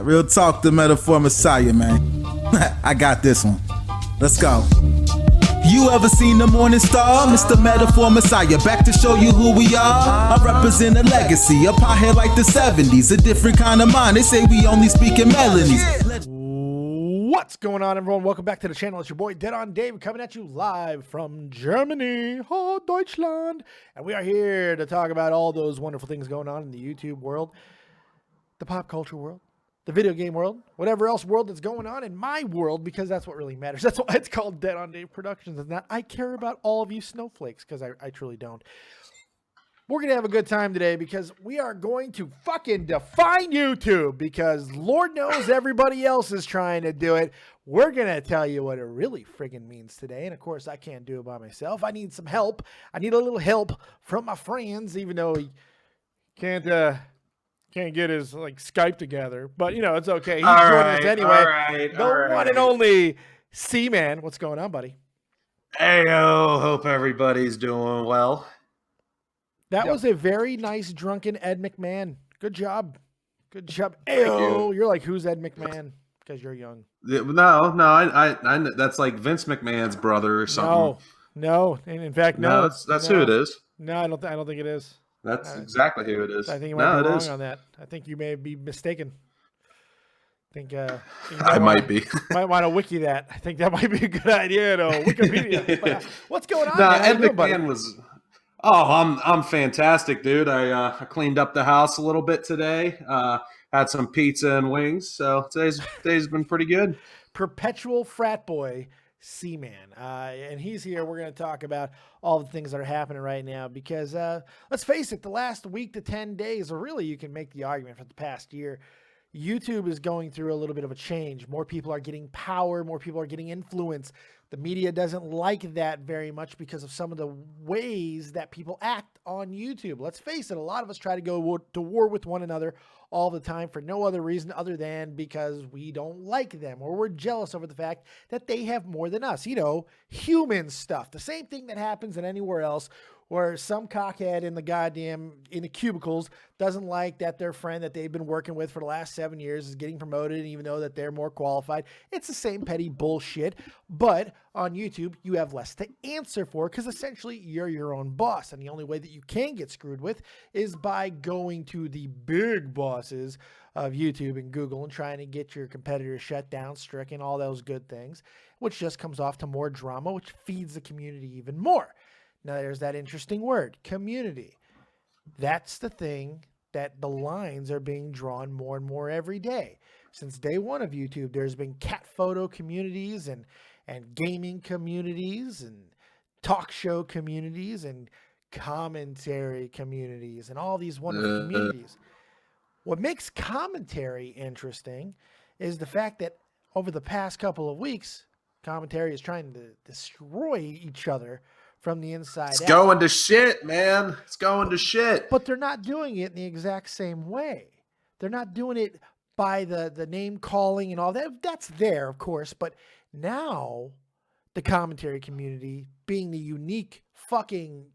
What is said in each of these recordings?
Real talk, the Metaphor Messiah, man. I got this one. Let's go. You ever seen the morning star? Mr. Metaphor Messiah, back to show you who we are. I represent a legacy, a pothead like the 70s, a different kind of mind. They say we only speak in melodies. What's going on, everyone? Welcome back to the channel. It's your boy Dead on Dave coming at you live from Germany, Deutschland. And we are here to talk about all those wonderful things going on in the YouTube world, the pop culture world, the video game world, whatever else world that's going on in my world, because that's what really matters. That's why it's called Dead on Dave Productions. And that I care about all of you snowflakes, because I truly don't. We're going to have a good time today because we are going to fucking define YouTube, because Lord knows everybody else is trying to do it. We're going to tell you what it really friggin' means today. And of course, I can't do it by myself. I need some help. I need a little help from my friends, even though he can't get his Skype together. But, you know, it's okay. He's joining us anyway. The one and only C-Man. What's going on, buddy? Heyo, hope everybody's doing well. That was a very nice drunken Ed McMahon. Good job. Good job. Ayo, you're like, who's Ed McMahon? Because you're young. No, I that's like Vince McMahon's brother or something. No. And in fact, no. That's who it is. No, I don't think it is. That's exactly who it is. I think you might be wrong on that. I think you may be mistaken. I might be. Might want to wiki that. I think that might be a good idea to Wikipedia. But, what's going on? No, Ed McMahon was. Oh, I'm fantastic, dude. I cleaned up the house a little bit today. Had some pizza and wings, so today's been pretty good. Perpetual frat boy C-Man, and he's here. We're going to talk about all the things that are happening right now because let's face it, the last week to 10 days, or really you can make the argument for the past year, YouTube is going through a little bit of a change. More people are getting power. More people are getting influence. The media doesn't like that very much because of some of the ways that people act on YouTube. Let's face it, a lot of us try to go to war with one another all the time for no other reason other than because we don't like them or we're jealous over the fact that they have more than us. You know, human stuff. The same thing that happens in anywhere else where some cockhead in the cubicles doesn't like that their friend that they've been working with for the last 7 years is getting promoted, even though that they're more qualified. It's the same petty bullshit, but on YouTube, you have less to answer for because essentially you're your own boss. And the only way that you can get screwed with is by going to the big bosses of YouTube and Google and trying to get your competitors shut down, stricken, all those good things, which just comes off to more drama, which feeds the community even more. Now, there's that interesting word, community. That's the thing that the lines are being drawn more and more every day. Since day one of YouTube, there's been cat photo communities and gaming communities and talk show communities and commentary communities and all these wonderful communities. What makes commentary interesting is the fact that over the past couple of weeks, commentary is trying to destroy each other from the inside out. It's going to shit, man. It's going to shit. But they're not doing it in the exact same way. They're not doing it by the name calling and all that. That's there, of course. But now the commentary community, being the unique fucking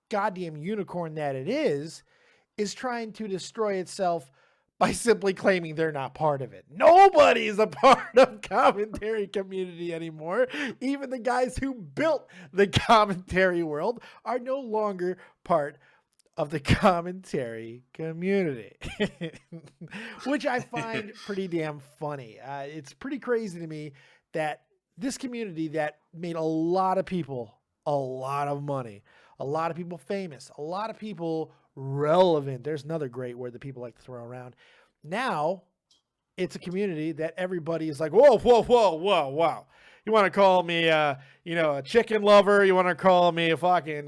goddamn unicorn that it is trying to destroy itself by simply claiming they're not part of it. Nobody's a part of commentary community anymore. Even the guys who built the commentary world are no longer part of the commentary community, which I find pretty damn funny. It's pretty crazy to me that this community that made a lot of people a lot of money, a lot of people famous, a lot of people relevant. There's another great word that people like to throw around. Now it's a community that everybody is like, whoa. You want to call me, a chicken lover? You want to call me a fucking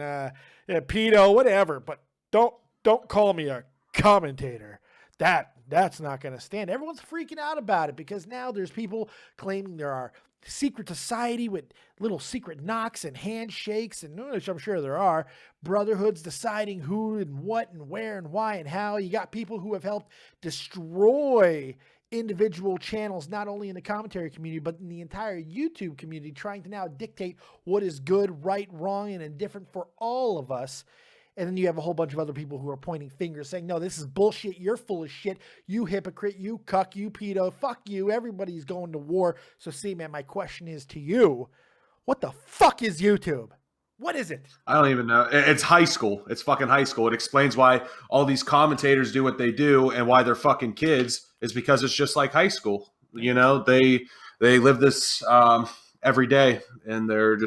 pedo, whatever? But don't call me a commentator. That's not going to stand. Everyone's freaking out about it because now there's people claiming there are secret society with little secret knocks and handshakes, and which I'm sure there are, brotherhoods deciding who and what and where and why and how. You got people who have helped destroy individual channels, not only in the commentary community, but in the entire YouTube community, trying to now dictate what is good, right, wrong, and indifferent for all of us. And then you have a whole bunch of other people who are pointing fingers saying, no, this is bullshit. You're full of shit. You hypocrite, you cuck, you pedo, fuck you. Everybody's going to war. So C-Man, my question is to you, what the fuck is YouTube? What is it? I don't even know. It's high school. It's fucking high school. It explains why all these commentators do what they do and why they're fucking kids is because it's just like high school. You know, they live this every day in their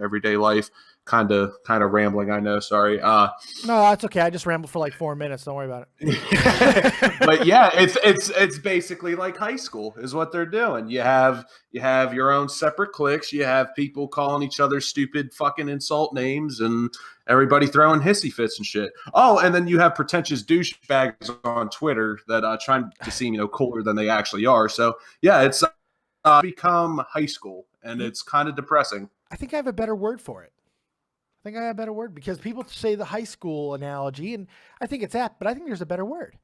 everyday life. Kind of rambling, I know. Sorry. No, that's okay. I just rambled for like 4 minutes. Don't worry about it. But yeah, it's basically like high school is what they're doing. You have your own separate cliques. You have people calling each other stupid fucking insult names, and everybody throwing hissy fits and shit. Oh, and then you have pretentious douchebags on Twitter that trying to seem cooler than they actually are. So yeah, it's become high school, and it's kind of depressing. I think I have a better word for it. I think I have a better word because people say the high school analogy, and I think it's apt, but I think there's a better word.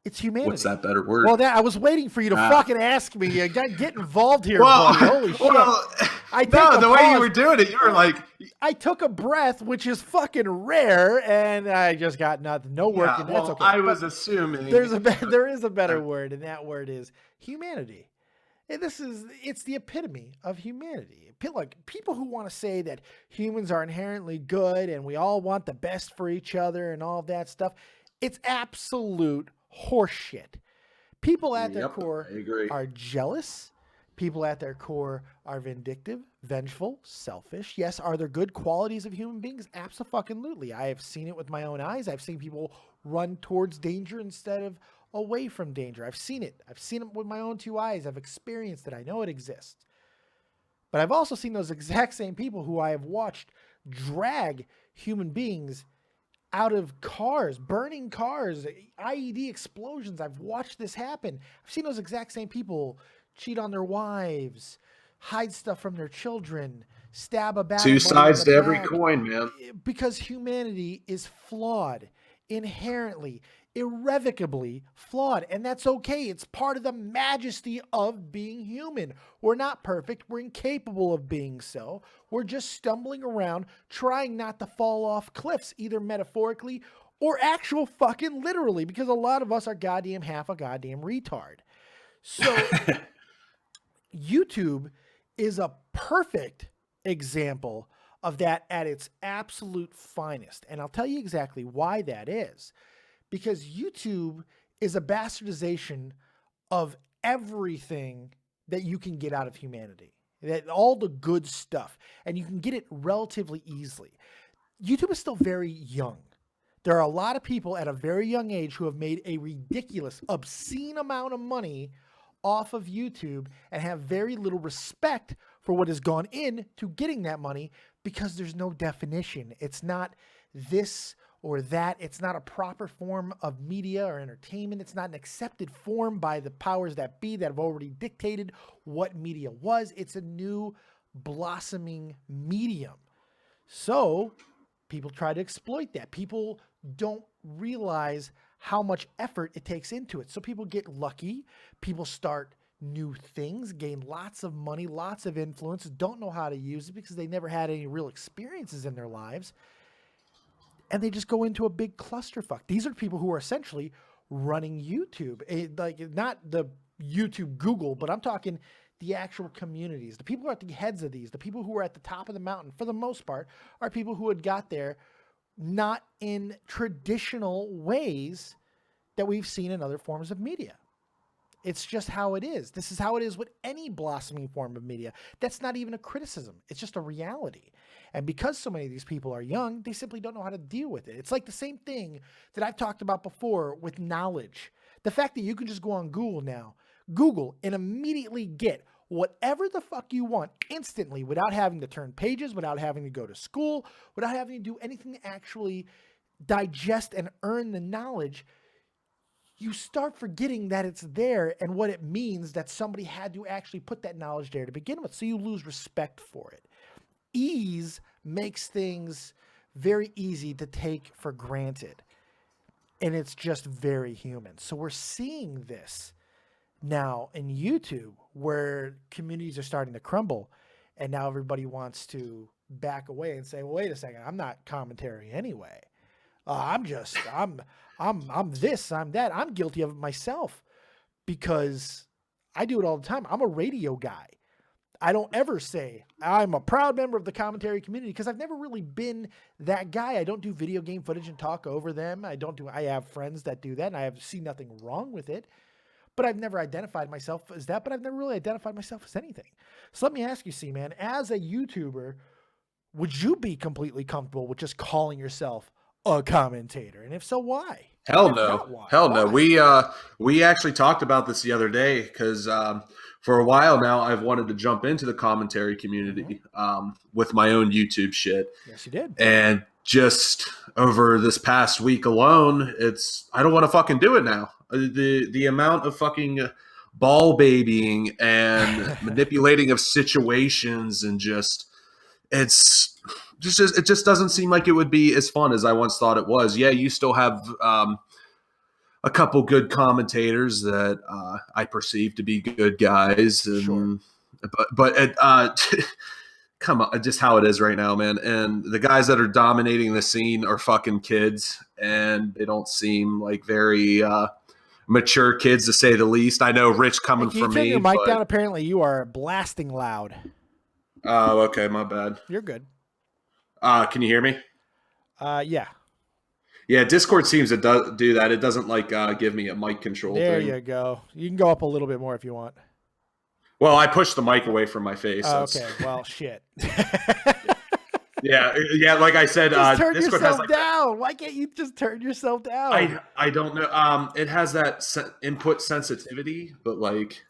It's humanity. What's that better word? Well, I was waiting for you to fucking ask me. Get involved here, buddy. Holy shit. The way you were doing it, you were like... I took a breath, which is fucking rare, and I just got nothing. No working. Yeah, that's okay. I was assuming... There is a better word, and that word is humanity. And it's the epitome of humanity. Like people who want to say that humans are inherently good and we all want the best for each other and all of that stuff, it's absolute horseshit. People at their core are jealous. People at their core are vindictive, vengeful, selfish. Yes, are there good qualities of human beings? Absolutely. I have seen it with my own eyes. I've seen people run towards danger instead of away from danger. I've seen it. I've seen it with my own two eyes. I've experienced it. I know it exists. But I've also seen those exact same people who I have watched drag human beings out of cars, burning cars, IED explosions. I've watched this happen. I've seen those exact same people cheat on their wives, hide stuff from their children, stab a battle buddy. Two sides to every coin, man. Because humanity is flawed, inherently, irrevocably flawed, and that's okay. It's part of the majesty of being human. We're not perfect. We're incapable of being so. We're just stumbling around trying not to fall off cliffs, either metaphorically or actual fucking literally, because a lot of us are goddamn half a goddamn retard. So YouTube is a perfect example of that at its absolute finest, and I'll tell you exactly why that is. Because YouTube is a bastardization of everything that you can get out of humanity. That all the good stuff. And you can get it relatively easily. YouTube is still very young. There are a lot of people at a very young age who have made a ridiculous, obscene amount of money off of YouTube and have very little respect for what has gone into getting that money because there's no definition. It's not this or that. It's not a proper form of media or entertainment. It's not an accepted form by the powers that be that have already dictated what media was. It's a new blossoming medium. So people try to exploit that. People don't realize how much effort it takes into it. So people get lucky. People start new things, gain lots of money, lots of influence, don't know how to use it because they never had any real experiences in their lives. And they just go into a big clusterfuck. These are people who are essentially running YouTube. Like, not the YouTube Google, but I'm talking the actual communities. The people who are at the heads of these, the people who are at the top of the mountain, for the most part, are people who had got there not in traditional ways that we've seen in other forms of media. It's just how it is. This is how it is with any blossoming form of media. That's not even a criticism. It's just a reality. And because so many of these people are young, they simply don't know how to deal with it. It's like the same thing that I've talked about before with knowledge. The fact that you can just go on Google now, Google, and immediately get whatever the fuck you want instantly without having to turn pages, without having to go to school, without having to do anything to actually digest and earn the knowledge. You start forgetting that it's there and what it means that somebody had to actually put that knowledge there to begin with. So you lose respect for it. Ease makes things very easy to take for granted. And it's just very human. So we're seeing this now in YouTube where communities are starting to crumble. And now everybody wants to back away and say, well, wait a second, I'm not commentary anyway. I'm this, I'm that. I'm guilty of it myself because I do it all the time. I'm a radio guy. I don't ever say I'm a proud member of the commentary community because I've never really been that guy. I don't do video game footage and talk over them. I have friends that do that and I have seen nothing wrong with it, but I've never identified myself as that, but I've never really identified myself as anything. So let me ask you, C-Man, as a YouTuber, would you be completely comfortable with just calling yourself a commentator? And if so, why? Hell no. Hell no. We actually talked about this the other day because for a while now I've wanted to jump into the commentary community with my own YouTube shit. Yes, you did. And just over this past week alone, I don't want to fucking do it now. The amount of fucking ball babying and manipulating of situations and it just doesn't seem like it would be as fun as I once thought it was. Yeah, you still have a couple good commentators that I perceive to be good guys, and Sure. but come on, just how it is right now, man. And the guys that are dominating the scene are fucking kids, and they don't seem like very mature kids, to say the least. I know Rich coming from me. Can you turn your mic down? Apparently, you are blasting loud. Oh, okay, my bad. You're good. Can you hear me? Yeah. Yeah, Discord seems to do that. It doesn't give me a mic control There thing. you go. You can go up a little bit more if you want. Well, I pushed the mic away from my face. Okay, well, shit. Yeah. Like I said, just turn Discord yourself has down. Why can't you just turn yourself down? I don't know. It has that input sensitivity, but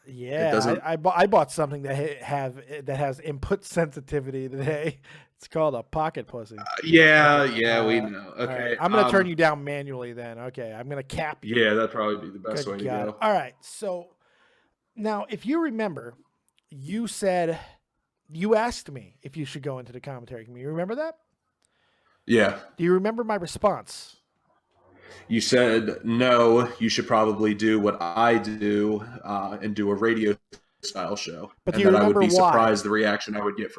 yeah, it doesn't. I bought something that has input sensitivity today. It's called a pocket pussy. Yeah, we know. Okay, right, I'm gonna turn you down manually then. Okay, I'm gonna cap you. Yeah, that'd probably be the best way to go. All right, so now if you remember, you asked me if you should go into the commentary community. You remember that? Yeah. Do you remember my response? You said, no, you should probably do what I do and do a radio style show. But and do you that I would remember be why? surprised the reaction I would get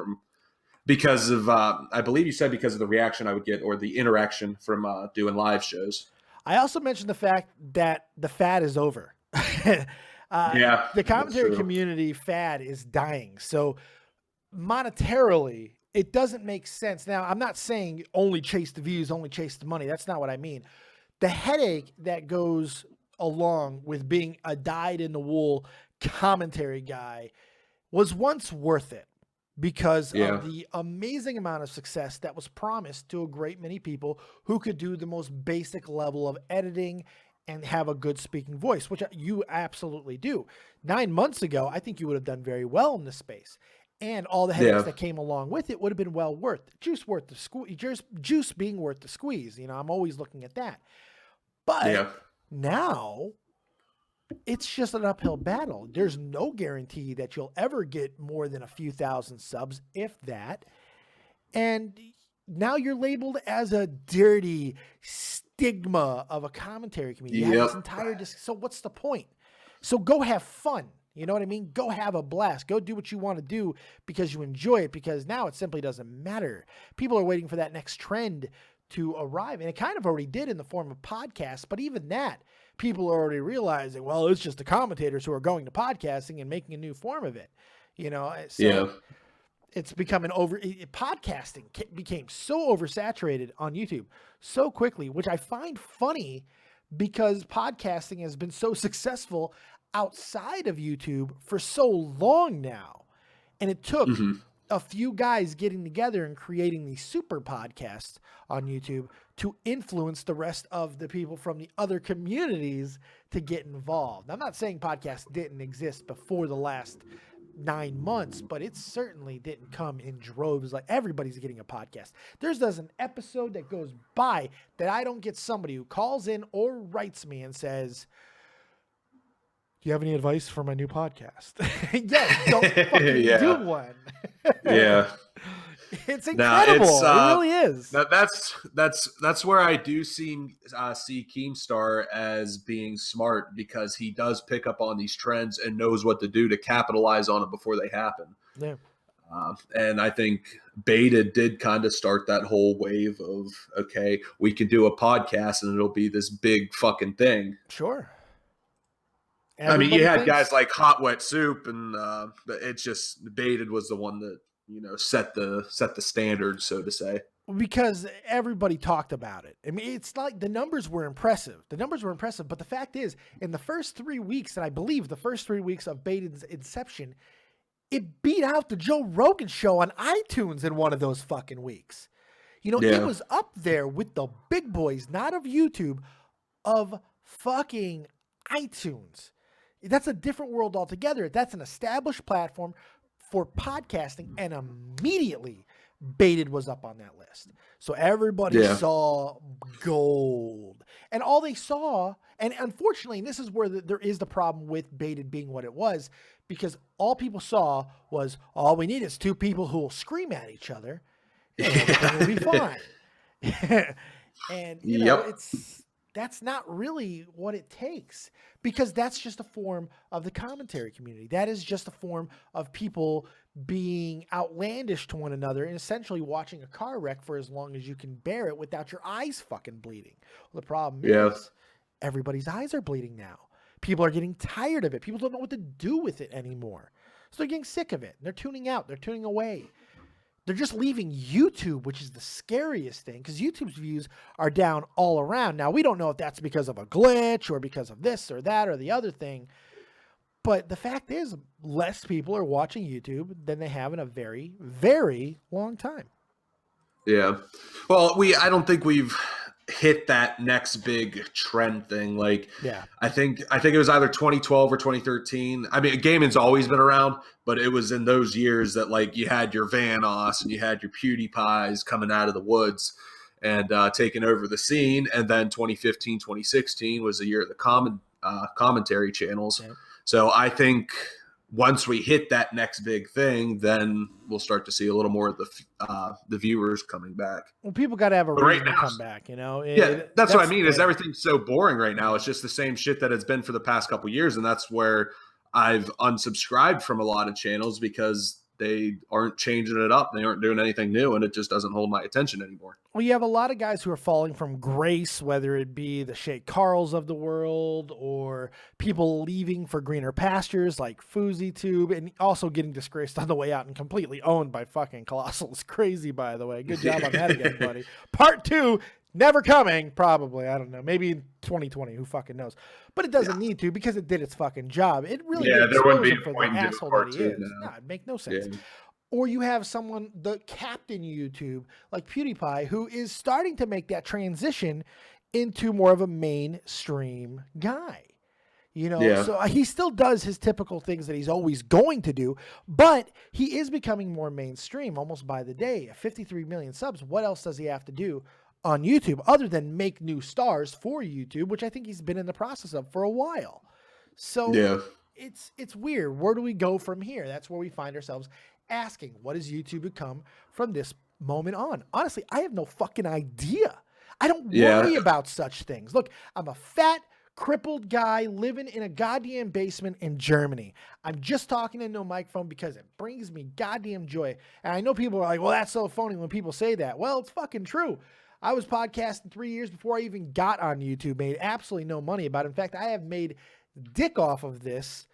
because of, I believe you said because of the reaction I would get or the interaction from doing live shows. I also mentioned the fact that the fad is over. Yeah. The commentary community fad is dying. So monetarily, it doesn't make sense. Now, I'm not saying only chase the views, only chase the money. That's not what I mean. The headache that goes along with being a dyed-in-the-wool commentary guy was once worth it because of the amazing amount of success that was promised to a great many people who could do the most basic level of editing and have a good speaking voice, which you absolutely do. 9 months ago, I think you would have done very well in this space. And all the headaches that came along with it would have been well worth it. Juice being worth the squeeze. You know, I'm always looking at that. But now it's just an uphill battle. There's no guarantee that you'll ever get more than a few thousand subs, if that. And now you're labeled as a dirty stigma of a commentary community. You have this entire so what's the point? So go have fun. You know what I mean? Go have a blast. Go do what you want to do because you enjoy it, because now it simply doesn't matter. People are waiting for that next trend to arrive, and it kind of already did in the form of podcasts, but even that, people are already realizing, well, it's just the commentators who are going to podcasting and making a new form of it. You know, so it's becoming podcasting became so oversaturated on YouTube so quickly, which I find funny because podcasting has been so successful outside of YouTube for so long now. And it took a few guys getting together and creating these super podcasts on YouTube to influence the rest of the people from the other communities to get involved. I'm not saying podcasts didn't exist before the last 9 months, but it certainly didn't come in droves. Like everybody's getting a podcast. There's an episode that goes by that I don't get somebody who calls in or writes me and says, do you have any advice for my new podcast? Yes, don't fucking do one. It's incredible. It really is. That's where I do see Keemstar as being smart, because he does pick up on these trends and knows what to do to capitalize on it before they happen. Yeah. And I think Beta did kind of start that whole wave of, okay, we can do a podcast and it'll be this big fucking thing. Sure. Everybody, I mean, you had guys like Hot Wet Soup, and but it's just Baited was the one that, you know, set the standard, so to say. Because everybody talked about it. I mean, it's like the numbers were impressive. The numbers were impressive, but the fact is, in the first 3 weeks, and I believe the first 3 weeks of Baited's inception, it beat out the Joe Rogan Show on iTunes in one of those fucking weeks. You know, It was up there with the big boys, not of YouTube, of fucking iTunes. That's a different world altogether. That's an established platform for podcasting, and immediately Baited was up on that list. So everybody saw gold. And all they saw, and unfortunately, and this is where there is the problem with Baited being what it was, because all people saw was, all we need is two people who will scream at each other, and everything will be fine. And, you know, that's not really what it takes, because that's just a form of the commentary community. That is just a form of people being outlandish to one another and essentially watching a car wreck for as long as you can bear it without your eyes fucking bleeding. Well, the problem is everybody's eyes are bleeding now. People are getting tired of it. People don't know what to do with it anymore. So they're getting sick of it. They're tuning out. They're tuning away. They're just leaving YouTube, which is the scariest thing, because YouTube's views are down all around. Now, we don't know if that's because of a glitch or because of this or that or the other thing. But the fact is, less people are watching YouTube than they have in a very, very long time. Yeah. Well, I don't think we've hit that next big trend thing. Like, I think it was either 2012 or 2013. I mean, gaming's always been around, but it was in those years that, like, you had your Vanoss and you had your PewDiePies coming out of the woods and taking over the scene. And then 2015, 2016 was the year of the commentary channels. Yeah. So I think once we hit that next big thing, then we'll start to see a little more of the viewers coming back. Well, people got to have a reason to come back, you know? That's what I mean, is everything's so boring right now. It's just the same shit that it's been for the past couple of years, and that's where I've unsubscribed from a lot of channels, because they aren't changing it up. They aren't doing anything new, and it just doesn't hold my attention anymore. Well, you have a lot of guys who are falling from grace, whether it be the Shay Carls of the world or people leaving for greener pastures like FouseyTube, and also getting disgraced on the way out and completely owned by fucking ColossalisCrazy, by the way. Good job on that again, buddy. Part 2, never coming, probably. I don't know. Maybe in 2020. Who fucking knows? But it doesn't need to, because it did its fucking job. It really did there wouldn't be for the asshole that he is. No, it'd make no sense. Yeah. Or you have someone, the captain YouTube, like PewDiePie, who is starting to make that transition into more of a mainstream guy. You know, so he still does his typical things that he's always going to do, but he is becoming more mainstream almost by the day. At 53 million subs, what else does he have to do on YouTube other than make new stars for YouTube, which I think he's been in the process of for a while? So it's weird. Where do we go from here? That's where we find ourselves asking, what does YouTube become from this moment on? Honestly, I have no fucking idea. I don't worry about such things. Look, I'm a fat, crippled guy living in a goddamn basement in Germany. I'm just talking into a microphone because it brings me goddamn joy. And I know people are like, well, that's so phony when people say that. Well, it's fucking true. I was podcasting 3 years before I even got on YouTube, made absolutely no money about it. In fact, I have made dick off of this,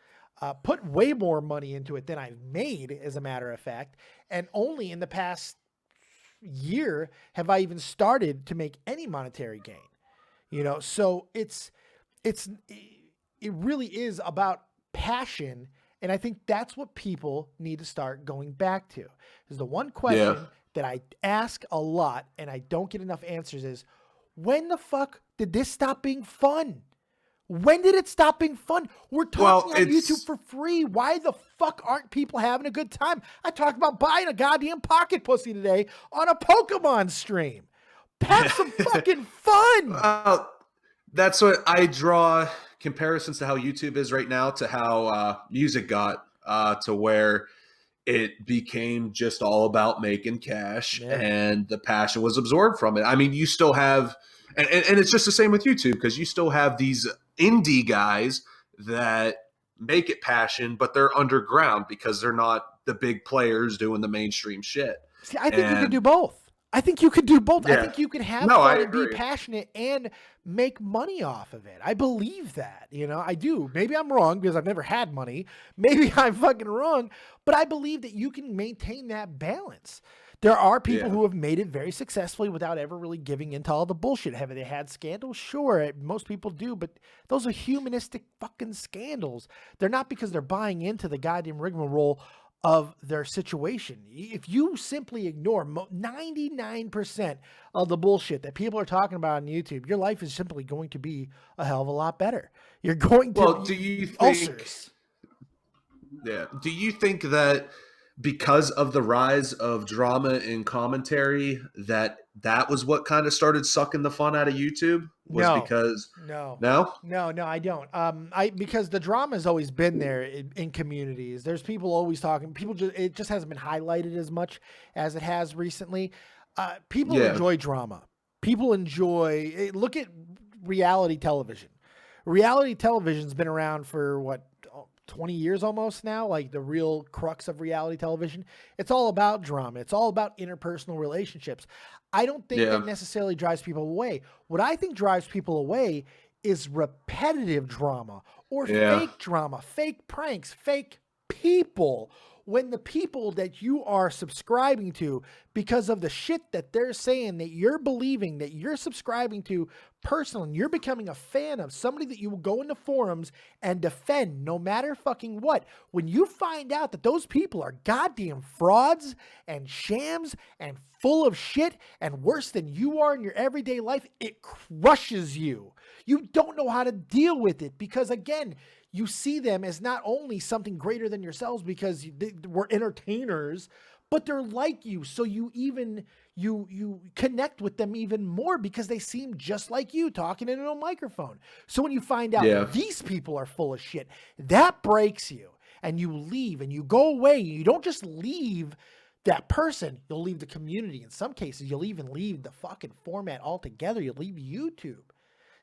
put way more money into it than I've made, as a matter of fact. And only in the past year have I even started to make any monetary gain. You know, so it really is about passion. And I think that's what people need to start going back to. Is the one question that I ask a lot and I don't get enough answers is, when the fuck did this stop being fun? When did it stop being fun? We're talking on YouTube for free. Why the fuck aren't people having a good time? I talked about buying a goddamn pocket pussy today on a Pokemon stream. Have some fucking fun. That's what I draw comparisons to how YouTube is right now to how music got to where it became just all about making cash and the passion was absorbed from it. I mean, you still have, and it's just the same with YouTube, because you still have these indie guys that make it passion, but they're underground because they're not the big players doing the mainstream shit. See, I think you could do both. I think you could do both. Yeah. I think you can have No, fun I and be agree. passionate and make money off of it. I believe that, you know, I do. Maybe I'm wrong because I've never had money. Maybe I'm fucking wrong, but I believe that you can maintain that balance. There are people who have made it very successfully without ever really giving into all the bullshit. Have they had scandals? Sure, most people do, but those are humanistic fucking scandals. They're not because they're buying into the goddamn rigmarole of their situation. If you simply ignore 99% of the bullshit that people are talking about on YouTube, your life is simply going to be a hell of a lot better. You're going to. Well, do you think? Ulcers. Yeah. Do you think that because of the rise of drama and commentary, that was what kind of started sucking the fun out of YouTube? No. Because No, I don't. Because the drama has always been there in communities. There's people always talking. It just hasn't been highlighted as much as it has recently. People enjoy drama. People enjoy. Look at reality television. Reality television's been around for what, 20 years almost now, like the real crux of reality television. It's all about drama. It's all about interpersonal relationships. I don't think that necessarily drives people away. What I think drives people away is repetitive drama or fake drama, fake pranks, fake people. When the people that you are subscribing to, because of the shit that they're saying, that you're believing, that you're subscribing to personally, you're becoming a fan of, somebody that you will go into forums and defend no matter fucking what. When you find out that those people are goddamn frauds and shams and full of shit and worse than you are in your everyday life, it crushes you. You don't know how to deal with it because, again, you see them as not only something greater than yourselves because we're entertainers, but they're like you. So you connect with them even more because they seem just like you talking into a microphone. So when you find out these people are full of shit, that breaks you and you leave and you go away. You don't just leave that person, you'll leave the community. In some cases, you'll even leave the fucking format altogether. You'll leave YouTube.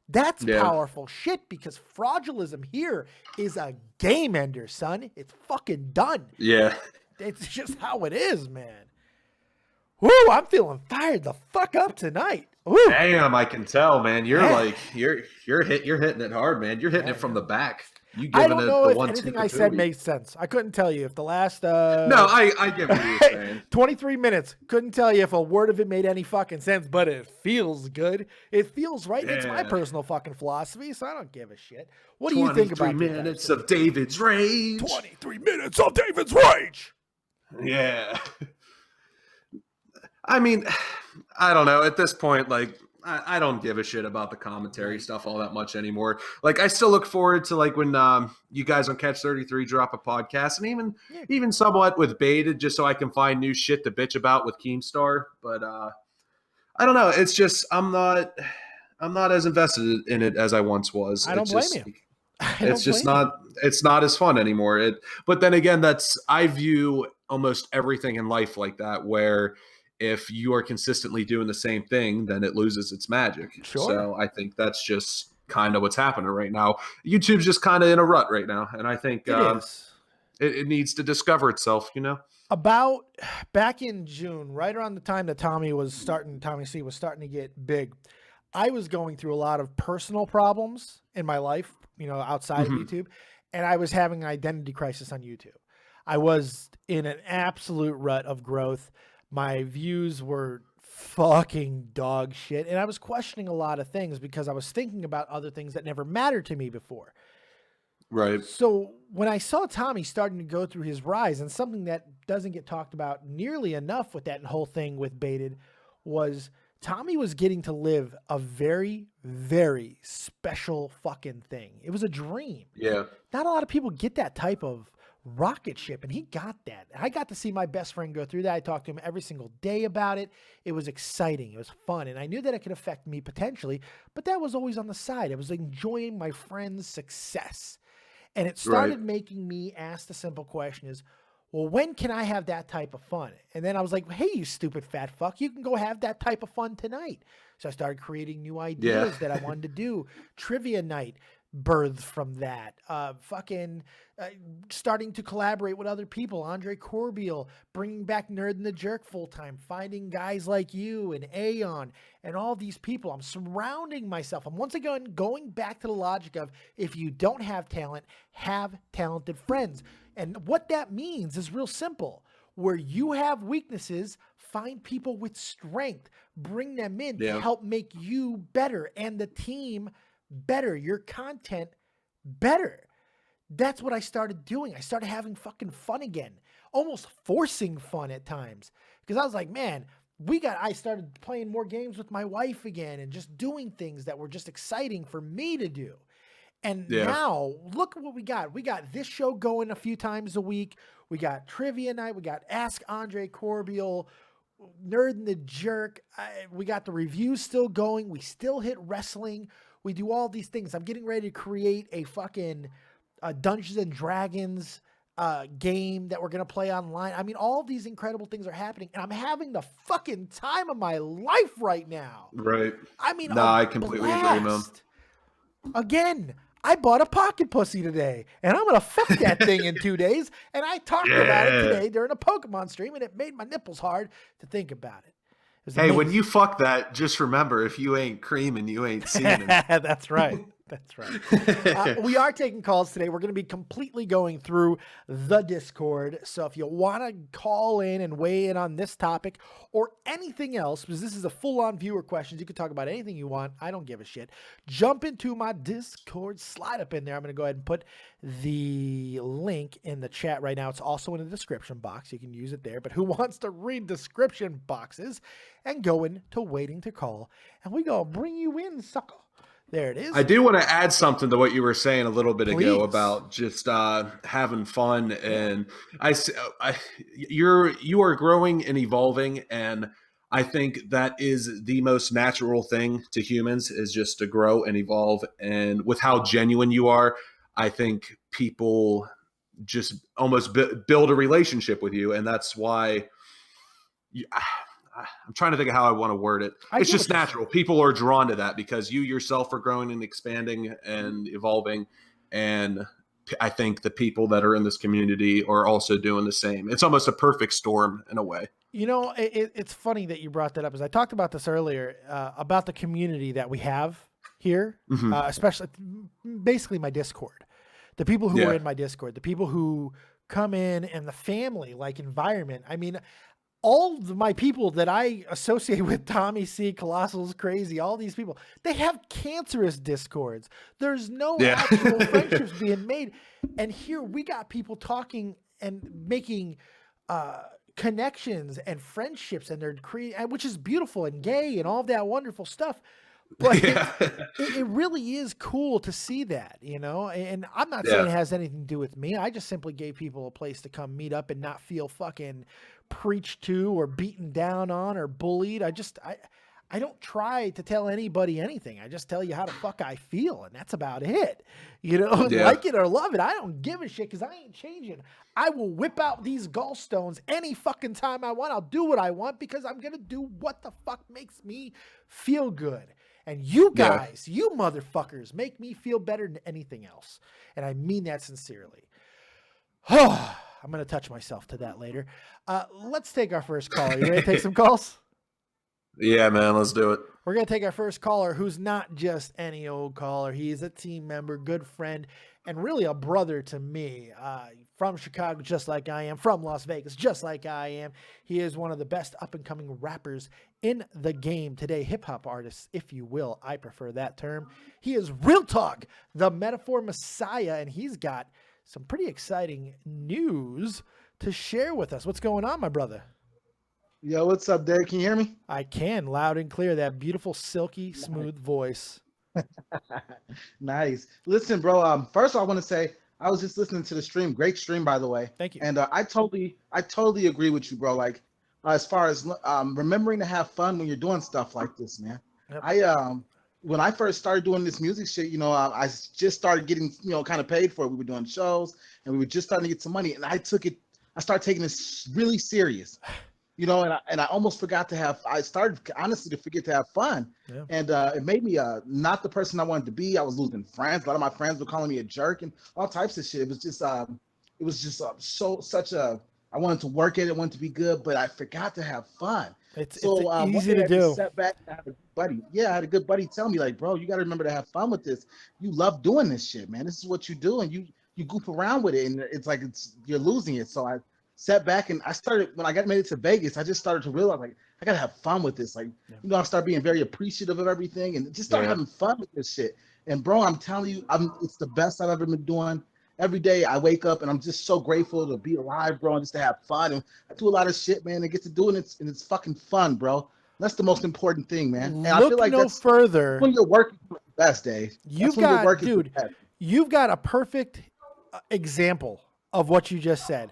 That's powerful shit because fraudulism here is a game ender, son. It's fucking done. Yeah. It's just how it is, man. Woo, I'm feeling fired the fuck up tonight. Woo. Damn, I can tell, man. You're like you're hitting it hard, man. You're hitting it from the back. You I don't know if anything I said makes sense. I couldn't tell you if the last No, I get what you're saying. 23 minutes. Couldn't tell you if a word of it made any fucking sense, but it feels good. It feels right. It's my personal fucking philosophy, so I don't give a shit. What do you think about 23 minutes of David's rage? 23 minutes of David's rage. Yeah. I mean, I don't know. At this point, like, I don't give a shit about the commentary stuff all that much anymore. Like, I still look forward to, like, when you guys on Catch 33 drop a podcast, and even somewhat with Baited, just so I can find new shit to bitch about with Keemstar. But I don't know. It's just I'm not as invested in it as I once was. I don't blame you. It's not as fun anymore. But then again, I view almost everything in life like that, where if you are consistently doing the same thing, then it loses its magic. Sure. So I think that's just kind of what's happening right now. YouTube's just kind of in a rut right now. And I think it needs to discover itself, you know? About back in June, right around the time that Tommy C was starting to get big, I was going through a lot of personal problems in my life, you know, outside of YouTube. And I was having an identity crisis on YouTube. I was in an absolute rut of growth. My views were fucking dog shit. And I was questioning a lot of things because I was thinking about other things that never mattered to me before. Right. So when I saw Tommy starting to go through his rise, and something that doesn't get talked about nearly enough with that whole thing with Baited, was Tommy was getting to live a very, very special fucking thing. It was a dream. Yeah. Not a lot of people get that type of rocket ship, and he got that. I got to see my best friend go through that. I talked to him every single day about it. It was exciting. It was fun, and I knew that it could affect me potentially, but that was always on the side. I was enjoying my friend's success, and it started making me ask the simple question is, well, when can I have that type of fun? And then I was like, hey, you stupid fat fuck, you can go have that type of fun tonight. So I started creating new ideas that I wanted to do. Trivia night, birthed from that. Starting to collaborate with other people. Andre Corbeil, bringing back Nerd and the Jerk full time, finding guys like you and Aeon and all these people. I'm surrounding myself. I'm once again going back to the logic of if you don't have talent, have talented friends. And what that means is real simple. Where you have weaknesses, find people with strength, bring them in to help make you better and the team better, your content better. That's what I started doing. I started having fucking fun again, almost forcing fun at times, because I was like, man, I started playing more games with my wife again and just doing things that were just exciting for me to do. And now look what we got. We got this show going a few times a week. We got trivia night. We got Ask Andre Corbeil, Nerd and the Jerk. We got the reviews still going. We still hit wrestling. We do all these things. I'm getting ready to create a fucking Dungeons and Dragons game that we're going to play online. I mean, all these incredible things are happening, and I'm having the fucking time of my life right now. Right. I mean, no, I completely agree, man. Again, I bought a pocket pussy today, and I'm going to fuck that thing in 2 days. And I talked about it today during a Pokemon stream, and it made my nipples hard to think about it. Hey, when you fuck that, just remember, if you ain't creaming, you ain't seeing. That's right. That's right. We are taking calls today. We're going to be completely going through the Discord. So if you want to call in and weigh in on this topic or anything else, because this is a full-on viewer questions, you can talk about anything you want. I don't give a shit. Jump into my Discord, slide up in there. I'm going to go ahead and put the link in the chat right now. It's also in the description box. You can use it there. But who wants to read description boxes and go into waiting to call? And we going to bring you in, sucker. There it is. I do want to add something to what you were saying a little bit ago about just having fun, and you are growing and evolving, and I think that is the most natural thing to humans, is just to grow and evolve. And with how genuine you are, I think people just almost build a relationship with you, and that's why. I'm trying to think of how I want to word it. It's just natural. People are drawn to that because you yourself are growing and expanding and evolving. And I think the people that are in this community are also doing the same. It's almost a perfect storm in a way. You know, it's funny that you brought that up, as I talked about this earlier, about the community that we have here, especially basically my Discord, the people who are in my Discord, the people who come in and the family like environment. I mean, all of my people that I associate with, Tommy C ColossalisCrazy, all these people, they have cancerous Discords. There's no actual friendships being made. And here we got people talking and making connections and friendships, and they're creating, which is beautiful and gay and all of that wonderful stuff. But it really is cool to see that, you know, and I'm not saying it has anything to do with me. I just simply gave people a place to come meet up and not feel fucking preached to or beaten down on or bullied. I don't try to tell anybody anything. I just tell you how the fuck I feel, and that's about it. You know, like it or love it. I don't give a shit because I ain't changing. I will whip out these gallstones any fucking time I want. I'll do what I want because I'm going to do what the fuck makes me feel good. And you guys, you motherfuckers, make me feel better than anything else. And I mean that sincerely. I'm going to touch myself to that later. Let's take our first caller. You ready to take some calls? Yeah, man, let's do it. We're going to take our first caller, who's not just any old caller. He's a team member, good friend, and really a brother to me. From Chicago, just like I am. From Las Vegas, just like I am. He is one of the best up-and-coming rappers in the game today. Hip-hop artists, if you will. I prefer that term. He is Real Talk, the Metaphor Messiah, and he's got some pretty exciting news to share with us. What's going on, my brother? Yo, what's up, Derek? Can you hear me? I can, loud and clear. That beautiful, silky, smooth voice. Nice. Listen, bro. First, I want to say I was just listening to the stream. Great stream, by the way. Thank you. And I totally agree with you, bro. Like, as far as remembering to have fun when you're doing stuff like this, man. Yep. When I first started doing this music shit, you know, I just started getting, you know, kind of paid for it. We were doing shows, and we were just starting to get some money. And I started taking this really serious. you know, and I almost forgot to have. I started honestly to forget to have fun, and it made me not the person I wanted to be. I was losing friends. A lot of my friends were calling me a jerk and all types of shit. It was just such a. I wanted to work at it, wanted to be good, but I forgot to have fun. It's so easy to do. Set back, I had a buddy. Yeah, I had a good buddy tell me like, bro, you got to remember to have fun with this. You love doing this shit, man. This is what you do, and you goof around with it, and it's like you're losing it. So I sat back and I started when I made it to Vegas. I just started to realize like I gotta have fun with this. Like you know, I started being very appreciative of everything and just started having fun with this shit. And bro, I'm telling you, it's the best I've ever been doing. Every day I wake up and I'm just so grateful to be alive, bro, and just to have fun. And I do a lot of shit, man, and get to do it, and it's fucking fun, bro. That's the most important thing, man. And I feel like that's further when you're working the best, Dave. You've got a perfect example of what you just said.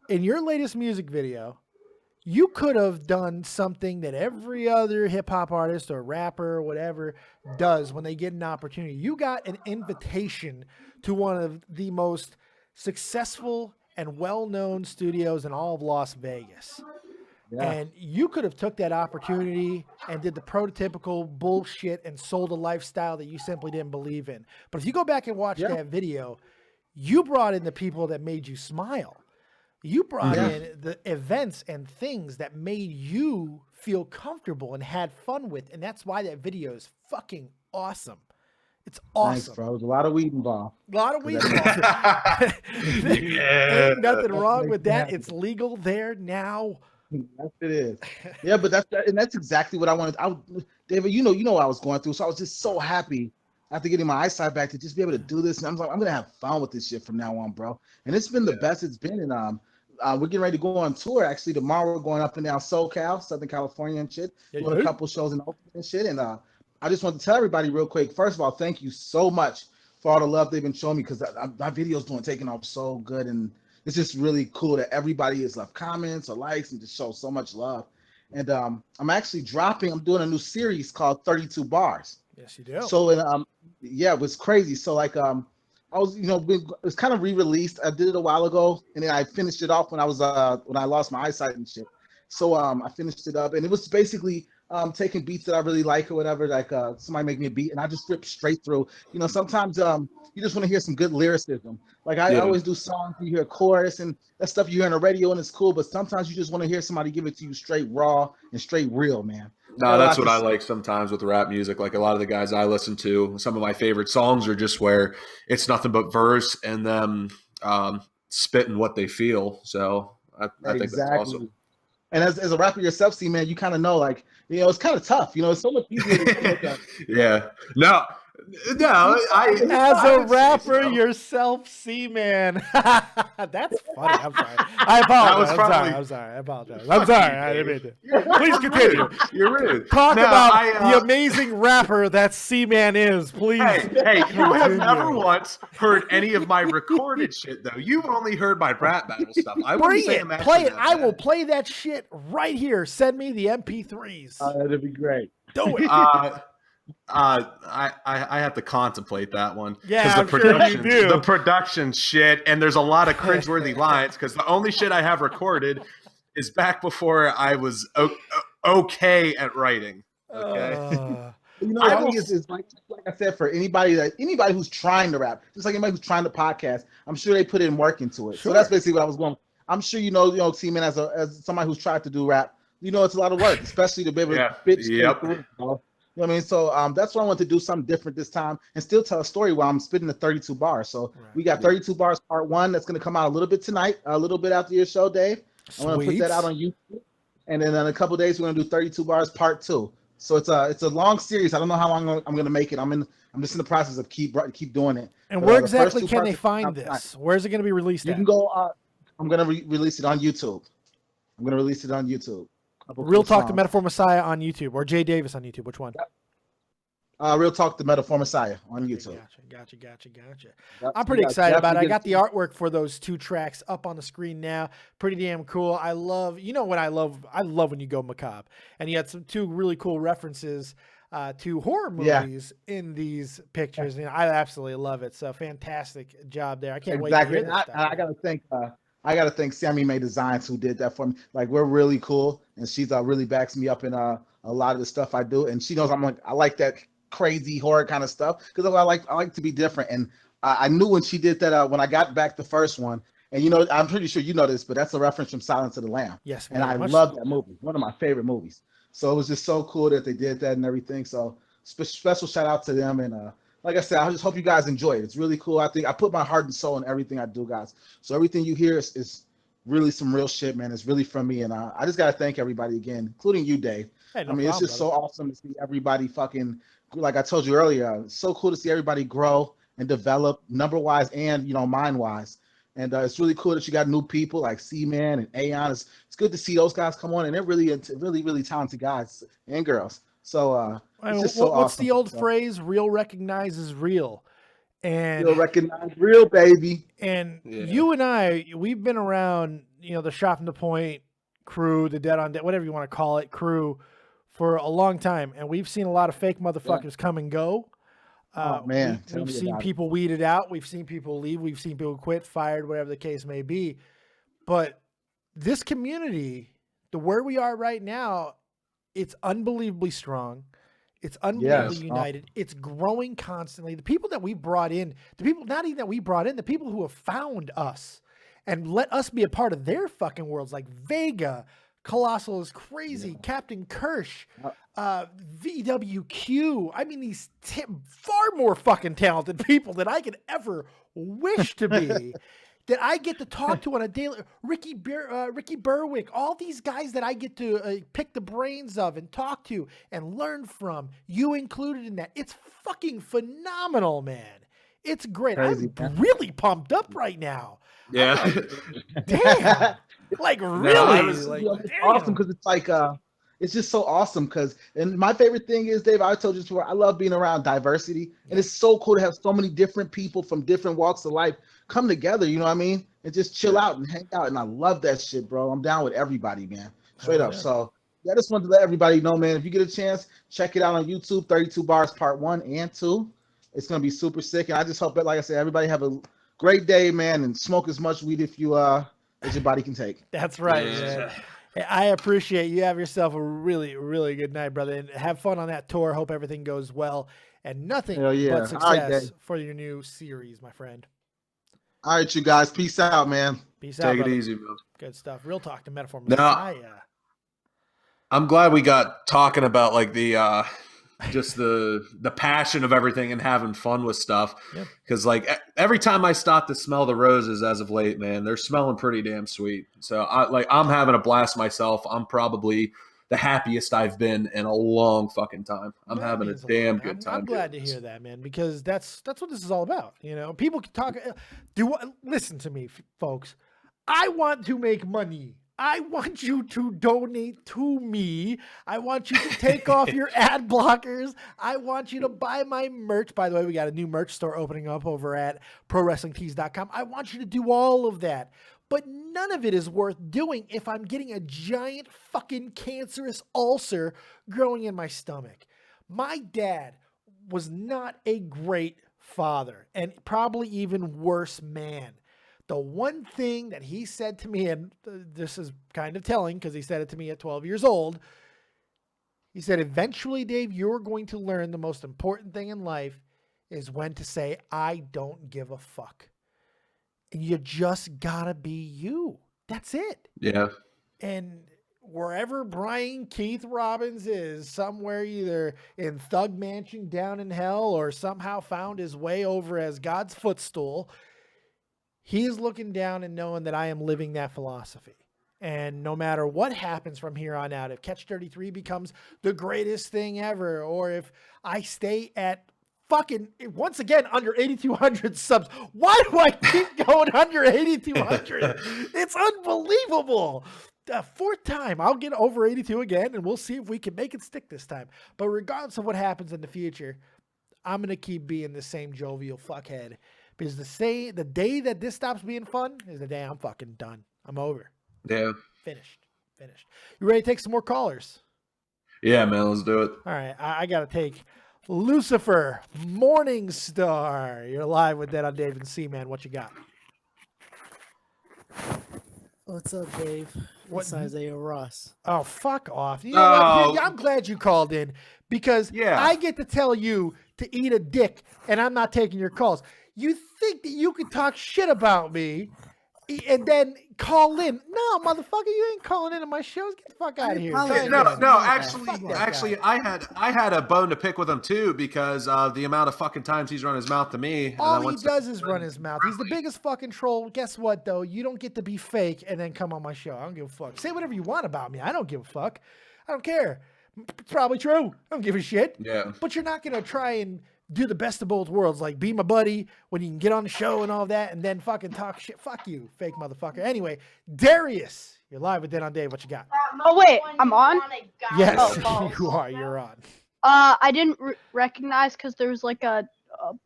In your latest music video, you could have done something that every other hip hop artist or rapper or whatever does when they get an opportunity. You got an invitation to one of the most successful and well-known studios in all of Las Vegas. Yeah. And you could have took that opportunity and did the prototypical bullshit and sold a lifestyle that you simply didn't believe in. But if you go back and watch that video, you brought in the people that made you smile. You brought in the events and things that made you feel comfortable and had fun with. And that's why that video is fucking awesome. It's awesome. Thanks, bro. There's a lot of weed involved. A lot of weed involved. Ain't nothing wrong with that. It's legal there now. Yes, it is. Yeah, but that's exactly what I wanted. David, you know what I was going through. So I was just so happy after getting my eyesight back to just be able to do this. And I'm like, I'm gonna have fun with this shit from now on, bro. And it's been the best it's been. And we're getting ready to go on tour. Actually, tomorrow we're going up and down SoCal, Southern California and shit. Doing a couple shows in Oakland and shit. And I just want to tell everybody real quick. First of all, thank you so much for all the love they've been showing me because my video's taking off so good, and it's just really cool that everybody has left comments or likes and just shows so much love. And I'm actually I'm doing a new series called 32 Bars. Yes, you do. So it was crazy. So like I was, it was kind of re-released. I did it a while ago, and then I finished it off when I lost my eyesight and shit. So I finished it up, and it was basically taking beats that I really like or whatever. Like somebody make me a beat, and I just rip straight through. Sometimes you just want to hear some good lyricism. Like I always do songs, you hear a chorus and that stuff you hear on the radio and it's cool, but sometimes you just want to hear somebody give it to you straight raw and straight real, man. No, that's what I like sometimes with rap music. Like a lot of the guys I listen to, some of my favorite songs are just where it's nothing but verse and them spitting what they feel. So I think that's awesome. And as a rapper yourself, C man, you kind of know, like, it's kind of tough. It's so much easier to Yeah. No, as a rapper yourself, C man. That's funny. I'm sorry. I apologize. I'm sorry. I apologize. I'm sorry. I didn't mean to. Please continue. You're rude. Talk about the amazing rapper that C man is. Please. Hey, you have never once heard any of my recorded shit though. You've only heard my rap battle stuff. Play it. I will play that shit right here. Send me the MP3s. That'd be great. Do it. I have to contemplate that one. Yeah, the production shit, and there's a lot of cringeworthy lines because the only shit I have recorded is back before I was okay at writing. Okay. It's like I said, for anybody who's trying to rap, just like anybody who's trying to podcast, I'm sure they put in work into it. Sure. So that's basically what I was going. I'm sure T-Man as somebody who's tried to do rap, it's a lot of work, especially to be able to bitch. You know what I mean? So that's why I want to do something different this time and still tell a story while I'm spitting the 32 bars. So we got 32 bars part 1 that's going to come out a little bit tonight, a little bit after your show, Dave. I'm going to put that out on YouTube. And then in a couple of days, we're going to do 32 bars part 2. So it's a long series. I don't know how long I'm going to make it. I'm just in the process of keep doing it. And where exactly can they find this? Where is it going to be released? You can go. I'm going to release it on YouTube. Real Talk, the Metaphor Messiah on YouTube, or Jay Davis on YouTube. Which one? Real Talk, the Metaphor Messiah on YouTube. Gotcha. I'm pretty excited about it. I got the artwork for those 2 tracks up on the screen now. Pretty damn cool. I love when you go macabre. And you had 2 really cool references to horror movies in these pictures. And I absolutely love it. So fantastic job there. I can't wait to hear this stuff. I got to thank I gotta thank Sammy May Designs who did that for me. Like we're really cool, and she's really backs me up in a lot of the stuff I do, and she knows I like that crazy horror kind of stuff because I like to be different. And I knew when she did that when I got back the first one, and I'm pretty sure you know this, but that's a reference from Silence of the Lamb. Yes, and I love that movie, one of my favorite movies. So it was just so cool that they did that and everything. So special shout out to them, and like I said, I just hope you guys enjoy it. It's really cool. I think I put my heart and soul in everything I do, guys. So everything you hear is really some real shit, man. It's really from me, and I just gotta thank everybody again, including you, Dave. Hey, no it's just so awesome to see everybody fucking, like I told you earlier, it's so cool to see everybody grow and develop number-wise and, mind-wise. And it's really cool that you got new people like C-Man and Aeon. It's good to see those guys come on, and they're really talented guys and girls. So it's just so what's awesome. the old phrase? Real recognizes real. And real recognize real, baby. And you and I, we've been around, the Shot from the Point crew, the Dead on Dead, whatever you want to call it, crew, for a long time. And we've seen a lot of fake motherfuckers come and go. Man, we've seen people weeded out. We've seen people leave. We've seen people quit, fired, whatever the case may be. But this community, where we are right now, it's unbelievably strong. It's unbelievably united. It's growing constantly. The people that we brought in, the people not even that we brought in, the people who have found us and let us be a part of their fucking worlds, like Vega, ColossalisCrazy, Captain Kirsch, VWQ. I mean, these far more fucking talented people than I could ever wish to be. That I get to talk to on a daily, Ricky Berwick, all these guys that I get to pick the brains of and talk to and learn from, you included in that. It's fucking phenomenal, man. It's great. Crazy, I'm really pumped up right now. Yeah. Damn. Like really? It's awesome because it's like it's just so awesome and my favorite thing is, Dave, I told you before, I love being around diversity, and it's so cool to have so many different people from different walks of life come together, you know what I mean, and just chill out and hang out. And I love that shit, bro. I'm down with everybody, man, straight up. So I just wanted to let everybody know, man, if you get a chance, check it out on YouTube, 32 Bars Part 1 and 2. It's gonna be super sick, and I just hope that, like I said, everybody have a great day, man, and smoke as much weed as your body can take. That's right, man. I appreciate you. Have yourself a really, really good night, brother, and have fun on that tour. Hope everything goes well, and nothing but success for your new series, my friend. All right, you guys. Peace out, man. Peace out. Take brother. it easy, bro. Good stuff. Real talk to Metaphor Messiah. I'm glad we got talking about like the just the passion of everything and having fun with stuff. Because like every time I stop to smell the roses as of late, man, they're smelling pretty damn sweet. So I'm having a blast myself. I'm probably the happiest I've been in a long fucking time. I'm having a damn good time. I'm glad to hear that, man, because that's what this is all about. People can talk. Listen to me, folks. I want to make money. I want you to donate to me. I want you to take off your ad blockers. I want you to buy my merch. By the way, we got a new merch store opening up over at ProWrestlingTees.com. I want you to do all of that. But none of it is worth doing if I'm getting a giant fucking cancerous ulcer growing in my stomach. My dad was not a great father, and probably even worse man. The one thing that he said to me, and this is kind of telling because he said it to me at 12 years old, he said, eventually, Dave, you're going to learn the most important thing in life is when to say, I don't give a fuck. And you just gotta be you. That's it. Yeah. And wherever Brian Keith Robbins is, somewhere either in Thug Mansion down in hell or somehow found his way over as God's footstool, he's looking down and knowing that I am living that philosophy. And no matter what happens from here on out, if Catch 33 becomes the greatest thing ever, or if I stay at fucking, once again, under 8,200 subs. Why do I keep going under 8,200? It's unbelievable. Fourth time, I'll get over 82 again, and we'll see if we can make it stick this time. But regardless of what happens in the future, I'm going to keep being the same jovial fuckhead. Because the day that this stops being fun is the day I'm fucking done. I'm over. Yeah. Finished. You ready to take some more callers? Yeah, man, let's do it. All right, I got to take Lucifer Morningstar. You're live with Dead on Dave and C, man. What you got? What's up, Dave? It's Isaiah Ross. Oh, fuck off. You know what? I'm glad you called in because Yeah. I get to tell you to eat a dick and I'm not taking your calls. You think that you can talk shit about me and then call in? No, motherfucker, you ain't calling into my shows. Get the fuck out of here. Actually, I had a bone to pick with him too because of the amount of fucking times he's run his mouth to me. All he does is run his mouth. He's the biggest fucking troll. Guess what, though? You don't get to be fake and then come on my show. I don't give a fuck. Say whatever you want about me. I don't give a fuck. I don't care. It's probably true. I don't give a shit. Yeah. But you're not going to try and do the best of both worlds, like be my buddy when you can get on the show and all that, and then fucking talk shit. Fuck you, fake motherfucker. Anyway, Darius, you're live with Den on Dave. What you got? Oh wait, I'm on. Yes, you are. You're on. I didn't recognize because there was like a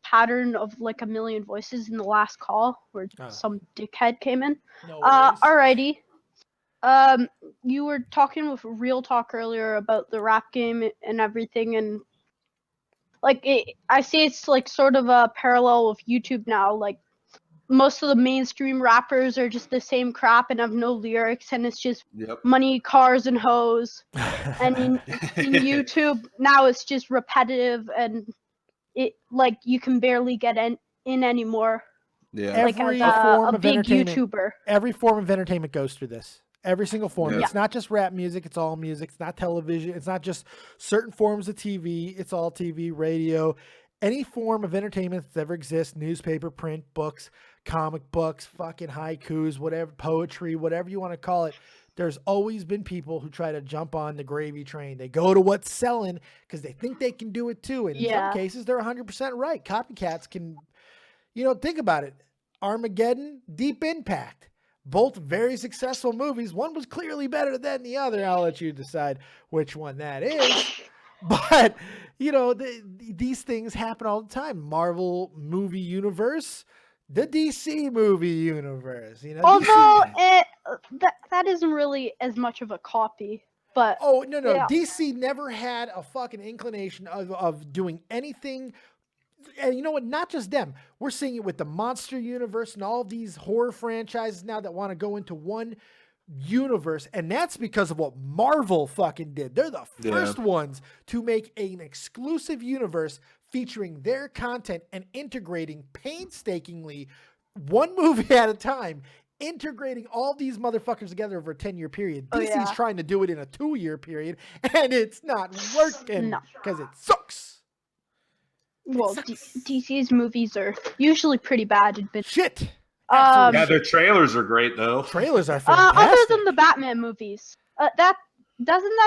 pattern of like a million voices in the last call where some dickhead came in. No Alrighty. You were talking with Real Talk earlier about the rap game and everything, and like I see it's like sort of a parallel with YouTube now. Like most of the mainstream rappers are just the same crap and have no lyrics, and it's just money, cars, and hoes. And in YouTube now it's just repetitive, and it like you can barely get in anymore. Yeah, Every like form a of big entertainment, YouTuber. Every form of entertainment goes through this. Every single form. Yeah. It's not just rap music. It's all music. It's not television. It's not just certain forms of TV. It's all TV, radio, any form of entertainment that's ever exists, newspaper, print, books, comic books, fucking haikus, whatever, poetry, whatever you want to call it. There's always been people who try to jump on the gravy train. They go to what's selling because they think they can do it too. And in some cases, they're 100% right. Copycats can, think about it. Armageddon, Deep Impact. Both very successful movies. One was clearly better than the other. I'll let you decide which one that is. But, these things happen all the time. Marvel movie universe, the DC movie universe. Although that isn't really as much of a copy. But no. DC never had a fucking inclination of doing anything. And you know what? Not just them. We're seeing it with the Monster Universe and all these horror franchises now that want to go into one universe. And that's because of what Marvel fucking did. They're the first ones to make an exclusive universe featuring their content and integrating painstakingly one movie at a time, integrating all these motherfuckers together over a 10-year period. DC's trying to do it in a 2-year period, and it's not working because it sucks. Well, DC's movies are usually pretty bad. Shit. Yeah, their trailers are great though. Trailers are fantastic. Other than the Batman movies, that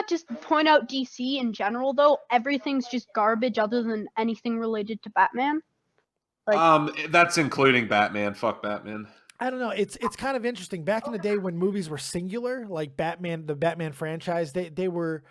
just point out DC in general though? Everything's just garbage other than anything related to Batman. Like, that's including Batman. Fuck Batman. I don't know. It's kind of interesting. Back in the day when movies were singular, like Batman, the Batman franchise, they were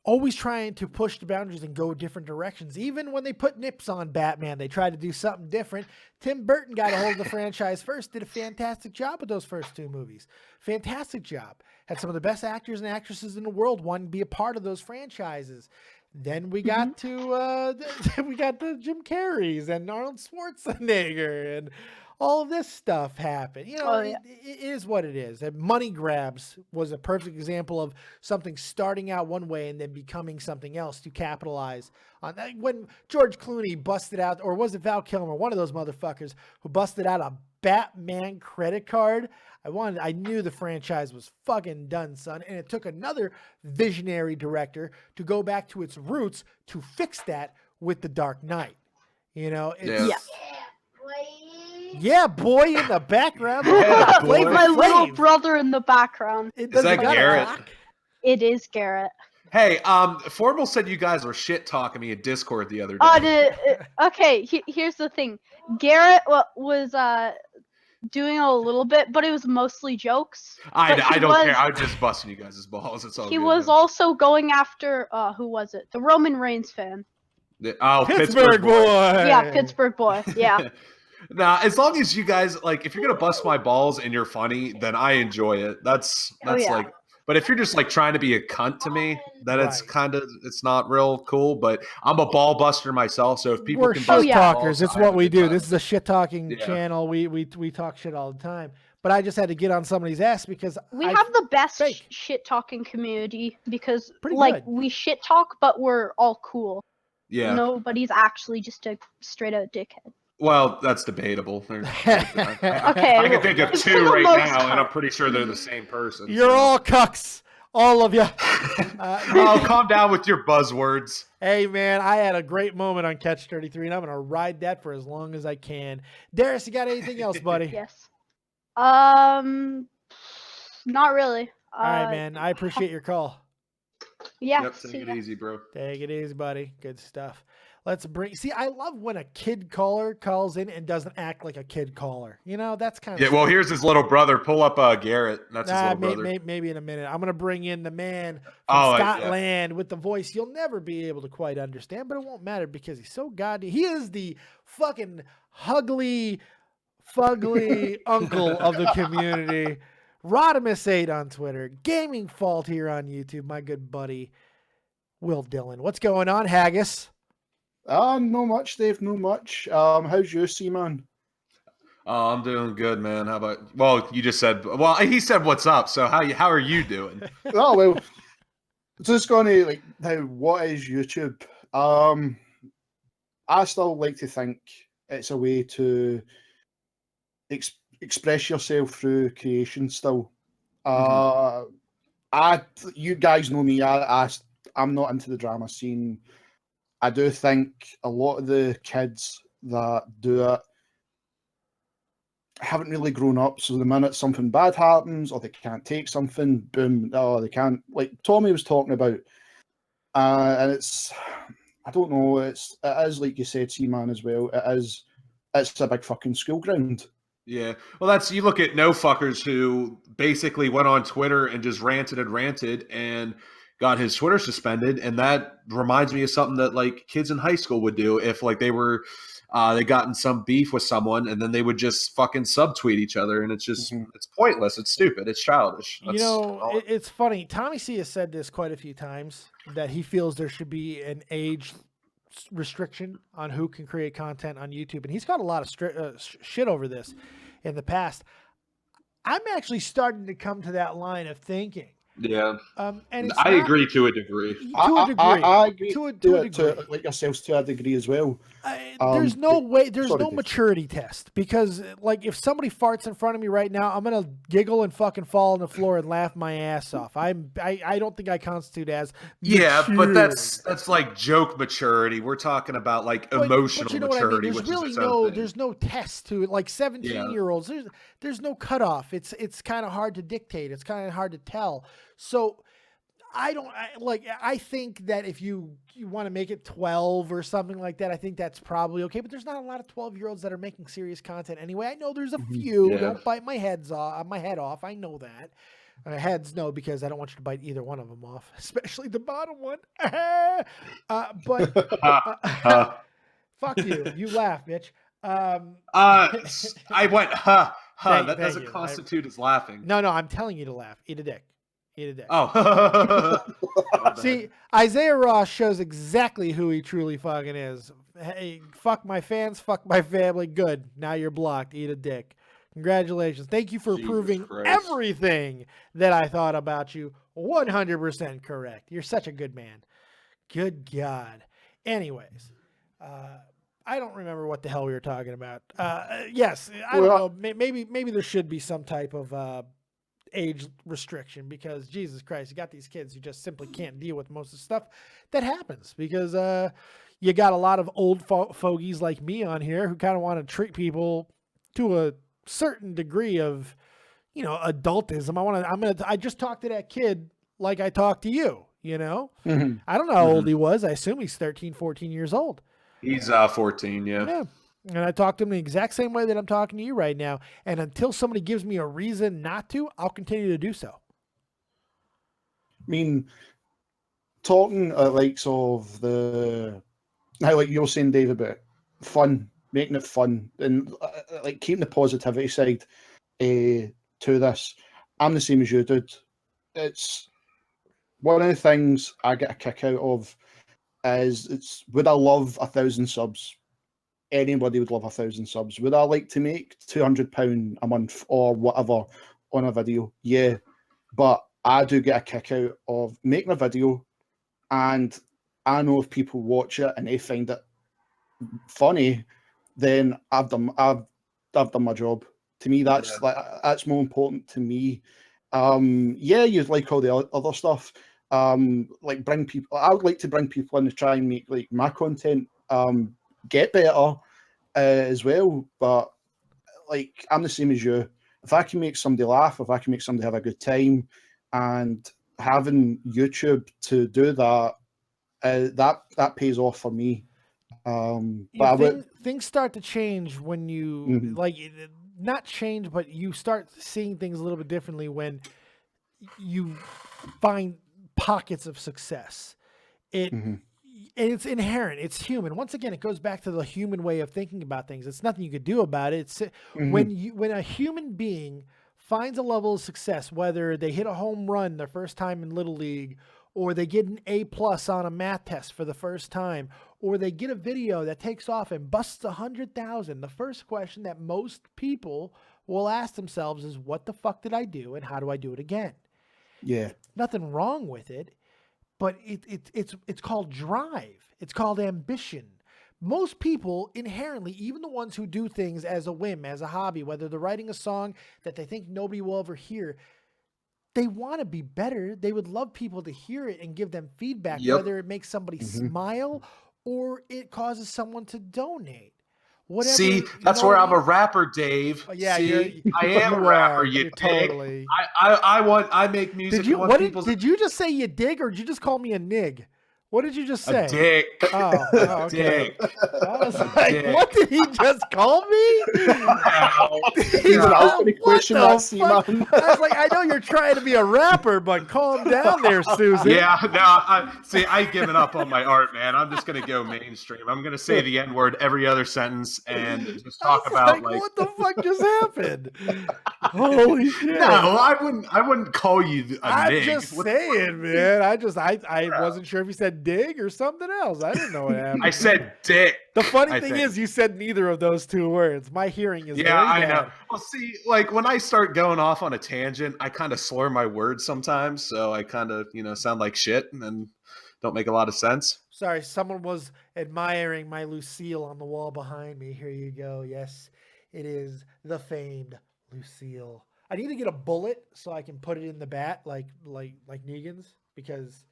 always trying to push the boundaries and go different directions. Even when they put nips on Batman, they tried to do something different. Tim Burton got a hold of the franchise first, did a fantastic job with those first 2 movies. Fantastic job. Had some of the best actors and actresses in the world wanting to be a part of those franchises. Then we got to the Jim Carreys and Arnold Schwarzenegger and all of this stuff happened. It is what it is. And Money Grabs was a perfect example of something starting out one way and then becoming something else to capitalize on that. When George Clooney busted out, or was it Val Kilmer, one of those motherfuckers who busted out a Batman credit card, I knew the franchise was fucking done, son. And it took another visionary director to go back to its roots to fix that with The Dark Knight. Yeah, boy in the background. Yeah, boy. my little brother in the background. Is that Garrett? It is Garrett. Hey, Formal said you guys were shit talking me in Discord the other day. Okay, here's the thing. Garrett was doing a little bit, but it was mostly jokes. I don't care. I'm just busting you guys' balls. It's all he good, was man. also going after who was it? The Roman Reigns fan. Pittsburgh boy. Yeah, Pittsburgh boy. Yeah. Nah, as long as you guys if you're gonna bust my balls and you're funny, then I enjoy it. That's like But if you're just like trying to be a cunt to me, then it's Right. kind of it's not real cool. But I'm a ball buster myself, so if people We're can shit bust my talkers. balls, It's I what have a we good do. time. This is a shit talking Yeah. channel. We talk shit all the time. But I just had to get on somebody's ass because We I have the best fake. shit talking community because Pretty like good. we shit talk, but we're all cool. Yeah. Nobody's actually just a straight out dickhead. Well, that's debatable. Okay, I can think of for two the right most now, and I'm part. pretty sure they're the same person. You're all cucks, all of you. Oh, calm down with your buzzwords. Hey man, I had a great moment on Catch 33, and I'm gonna ride that for as long as I can. Darius, you got anything else, buddy? Yes. Not really. All right, man. I appreciate your call. Yeah. Yep, see take it ya. easy, bro. Take it easy, buddy. Good stuff. Let's bring. See, I love when a kid caller calls in and doesn't act like a kid caller. You know, that's kind of. Yeah, well, here's his little brother. Pull up Garrett. That's his little brother. Maybe in a minute. I'm gonna bring in the man from Oh, Scotland with the voice you'll never be able to quite understand, but it won't matter because he's so goddamn. He is the fucking hugly, fugly uncle of the community. Rodimus8 on Twitter, Gaming Fault here on YouTube. My good buddy Will Dillon. What's going on, Haggis? No much, Dave. No much. How's you, C-Man? Oh, I'm doing good, man. How about? Well, you just said. Well, he said, "What's up?" So how are you doing? Oh well, just gonna like now. What is YouTube? I still like to think it's a way to express yourself through creation. Still, you guys know me. I'm not into the drama scene. I do think a lot of the kids that do it haven't really grown up. So the minute something bad happens or they can't take something, boom, oh, they can't. Like Tommy was talking about, and it's, I don't know, it is like you said, C-Man, as well. It's a big fucking school ground. Yeah. Well, you look at no fuckers who basically went on Twitter and just ranted and got his Twitter suspended. And that reminds me of something that like kids in high school would do if like they were, they got in some beef with someone and then they would just fucking subtweet each other. And it's just, it's pointless. It's stupid. It's childish. It's funny. Tommy C has said this quite a few times that he feels there should be an age restriction on who can create content on YouTube. And he's got a lot of shit over this in the past. I'm actually starting to come to that line of thinking. Yeah. And I agree to a degree. I agree to a degree. To like yourselves to a degree as well. There's no way. There's sorry, no Dave. maturity test because, like, if somebody farts in front of me right now, I'm gonna giggle and fucking fall on the floor and laugh my ass off. I don't think I constitute as yeah, mature. but that's like joke maturity. We're talking about like emotional but you know maturity. What I mean? There's really there's no test to it. Like 17-year-olds, there's no cutoff. It's kind of hard to dictate. It's kind of hard to tell. So I think that if you want to make it 12 or something like that, I think that's probably okay. But there's not a lot of 12-year-olds that are making serious content anyway. I know there's a few. Yeah. Don't bite my head off. I know that. Heads no, because I don't want you to bite either one of them off, especially the bottom one. But fuck you. You laugh, bitch. I went, that doesn't you. constitute as laughing. No, I'm telling you to laugh. Eat a dick. Oh. See, Isaiah Ross shows exactly who he truly fucking is. Hey, fuck my fans, fuck my family. Good. Now you're blocked. Eat a dick. Congratulations. Thank you for Jesus proving Christ. everything that I thought about you 100% correct. You're such a good man. Good God. Anyways, I don't remember what the hell we were talking about. Yes, I don't know. Maybe there should be some type of age restriction because Jesus Christ, you got these kids who just simply can't deal with most of the stuff that happens because you got a lot of old fogies like me on here who kind of want to treat people to a certain degree of, adultism. I just talked to that kid like I talked to you, I don't know how old he was. I assume he's 13, 14 years old. He's 14, yeah. And I talk to him the exact same way that I'm talking to you right now. And until somebody gives me a reason not to, I'll continue to do so. I mean, talking likes of how like you're saying, Dave, about fun, making it fun, and like keeping the positivity side to this. I'm the same as you, dude. it's one of the things I get a kick out of is would I love 1,000 subs? Anybody would love 1,000 subs. Would I like to make £200 a month or whatever on a video? Yeah, but I do get a kick out of making a video, and I know if people watch it and they find it funny, then I've done my job. To me, that's that's more important to me. Yeah, you'd like all the other stuff. Like bring people. I would like to bring people in to try and make like my content get better as well. But like I'm the same as you. If I can make somebody laugh, if I can make somebody have a good time, and having YouTube to do that, that pays off for me. But things start to change when you like not change, but you start seeing things a little bit differently when you find pockets of success. It's inherent. It's human. Once again, it goes back to the human way of thinking about things. It's nothing you could do about it. It's when a human being finds a level of success, whether they hit a home run their first time in Little League, or they get an A+ on a math test for the first time, or they get a video that takes off and busts 100,000. The first question that most people will ask themselves is, what the fuck did I do, and how do I do it again? Yeah. Nothing wrong with it, but it's called drive. It's called ambition. Most people inherently, even the ones who do things as a whim, as a hobby, whether they're writing a song that they think nobody will ever hear, they want to be better. They would love people to hear it and give them feedback, whether it makes somebody smile or it causes someone to donate. Whatever, see, that's where I'm a rapper, Dave. Yeah, see, I am a rapper. You totally. I make music. Did you just say you dig, or did you just call me a nig? What did you just say? A dick. Oh, okay. Dick. I was like, Dick. what did he just call me? Question that, man. I was like, I know you're trying to be a rapper, but calm down there, Susan. Yeah, no, I've given up on my art, man. I'm just gonna go mainstream. I'm gonna say the N-word every other sentence and just talk about like what the fuck just happened? Holy shit! No, I wouldn't call you a nig. I'm just saying, man. I wasn't sure if you said dig or something else. I didn't know what happened. I said dick. The funny thing is, you said neither of those two words. My hearing is very I bad. know. Well, see, like when I start going off on a tangent, I kind of slur my words sometimes, so I kind of sound like shit and then don't make a lot of sense. Sorry, someone was admiring my Lucille on the wall behind me. Here you go. Yes, it is the famed Lucille. I need to get a bullet so I can put it in the bat like Negan's, because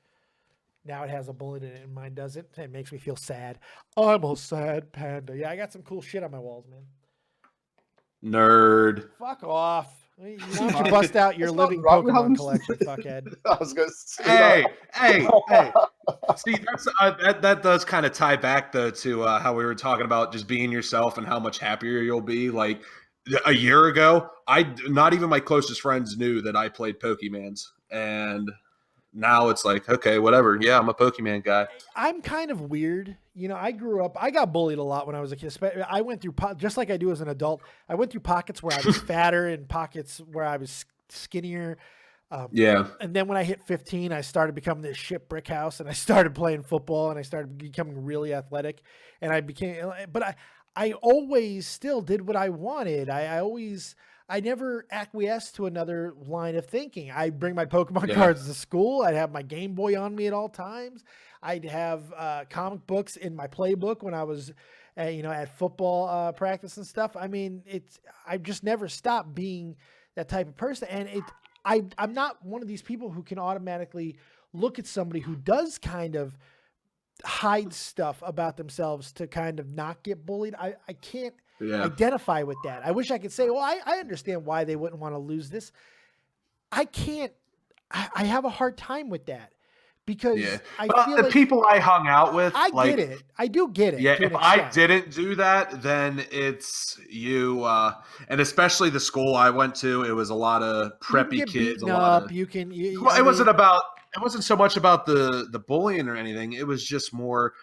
now it has a bullet in it and mine doesn't. It makes me feel sad. I'm a sad panda. Yeah, I got some cool shit on my walls, man. Nerd. Fuck off. Why don't you bust out your living Pokemon collection, fuckhead? I was going to say Hey. See, that does kind of tie back, though, to how we were talking about just being yourself and how much happier you'll be. Like, a year ago, not even my closest friends knew that I played Pokemans. And now it's like, okay, whatever. Yeah, I'm a Pokemon guy. I'm kind of weird. I grew up, I got bullied a lot when I was a kid. I went through, just like I do as an adult, I went through pockets where I was fatter and pockets where I was skinnier. And then when I hit 15, I started becoming this shit brick house, and I started playing football, and I started becoming really athletic. And I always still did what I wanted. I never acquiesced to another line of thinking. I'd bring my Pokemon cards to school. I'd have my Game Boy on me at all times. I'd have comic books in my playbook when I was, at football practice and stuff. I mean, I just never stopped being that type of person. And I'm not one of these people who can automatically look at somebody who does kind of hide stuff about themselves to kind of not get bullied. I can't identify with that. I wish I could say, well, I understand why they wouldn't want to lose this. I can't. I have a hard time with that, because I feel the like people I hung out with, get it. I do get it. Yeah, if I didn't do that, then it's you, and especially the school I went to, it was a lot of preppy kids. It wasn't so much about the bullying or anything. It was just more,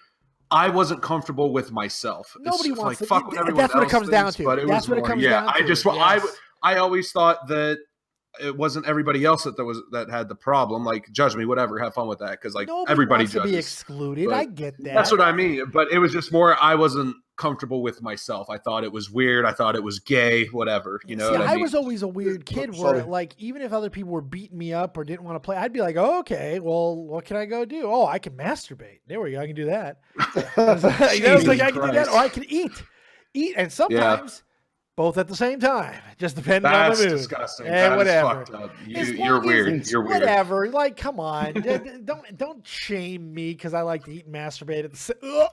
I wasn't comfortable with myself. Nobody wants like, fuck what everyone That's what it else comes down thinks, to. But it That's was what more, it comes down to. I always thought that it wasn't everybody else that had the problem. Like, judge me, whatever, have fun with that, because like Nobody everybody wants to judges. be excluded. I get that. That's what I mean. But it was just more, I wasn't comfortable with myself. I thought it was weird. I thought it was gay. Whatever. You know. See, what I mean? was always a weird kid where, like, even if other people were beating me up or didn't want to play, I'd be like, oh, okay, well, what can I go do? Oh, I can masturbate. There we go. I can do that. It's like I can do that, or I can eat, and sometimes both at the same time, just depending on the mood. That's disgusting. And whatever. Fucked up. You're weird. You're weird. Whatever. Like, come on. don't shame me because I like to eat and masturbate.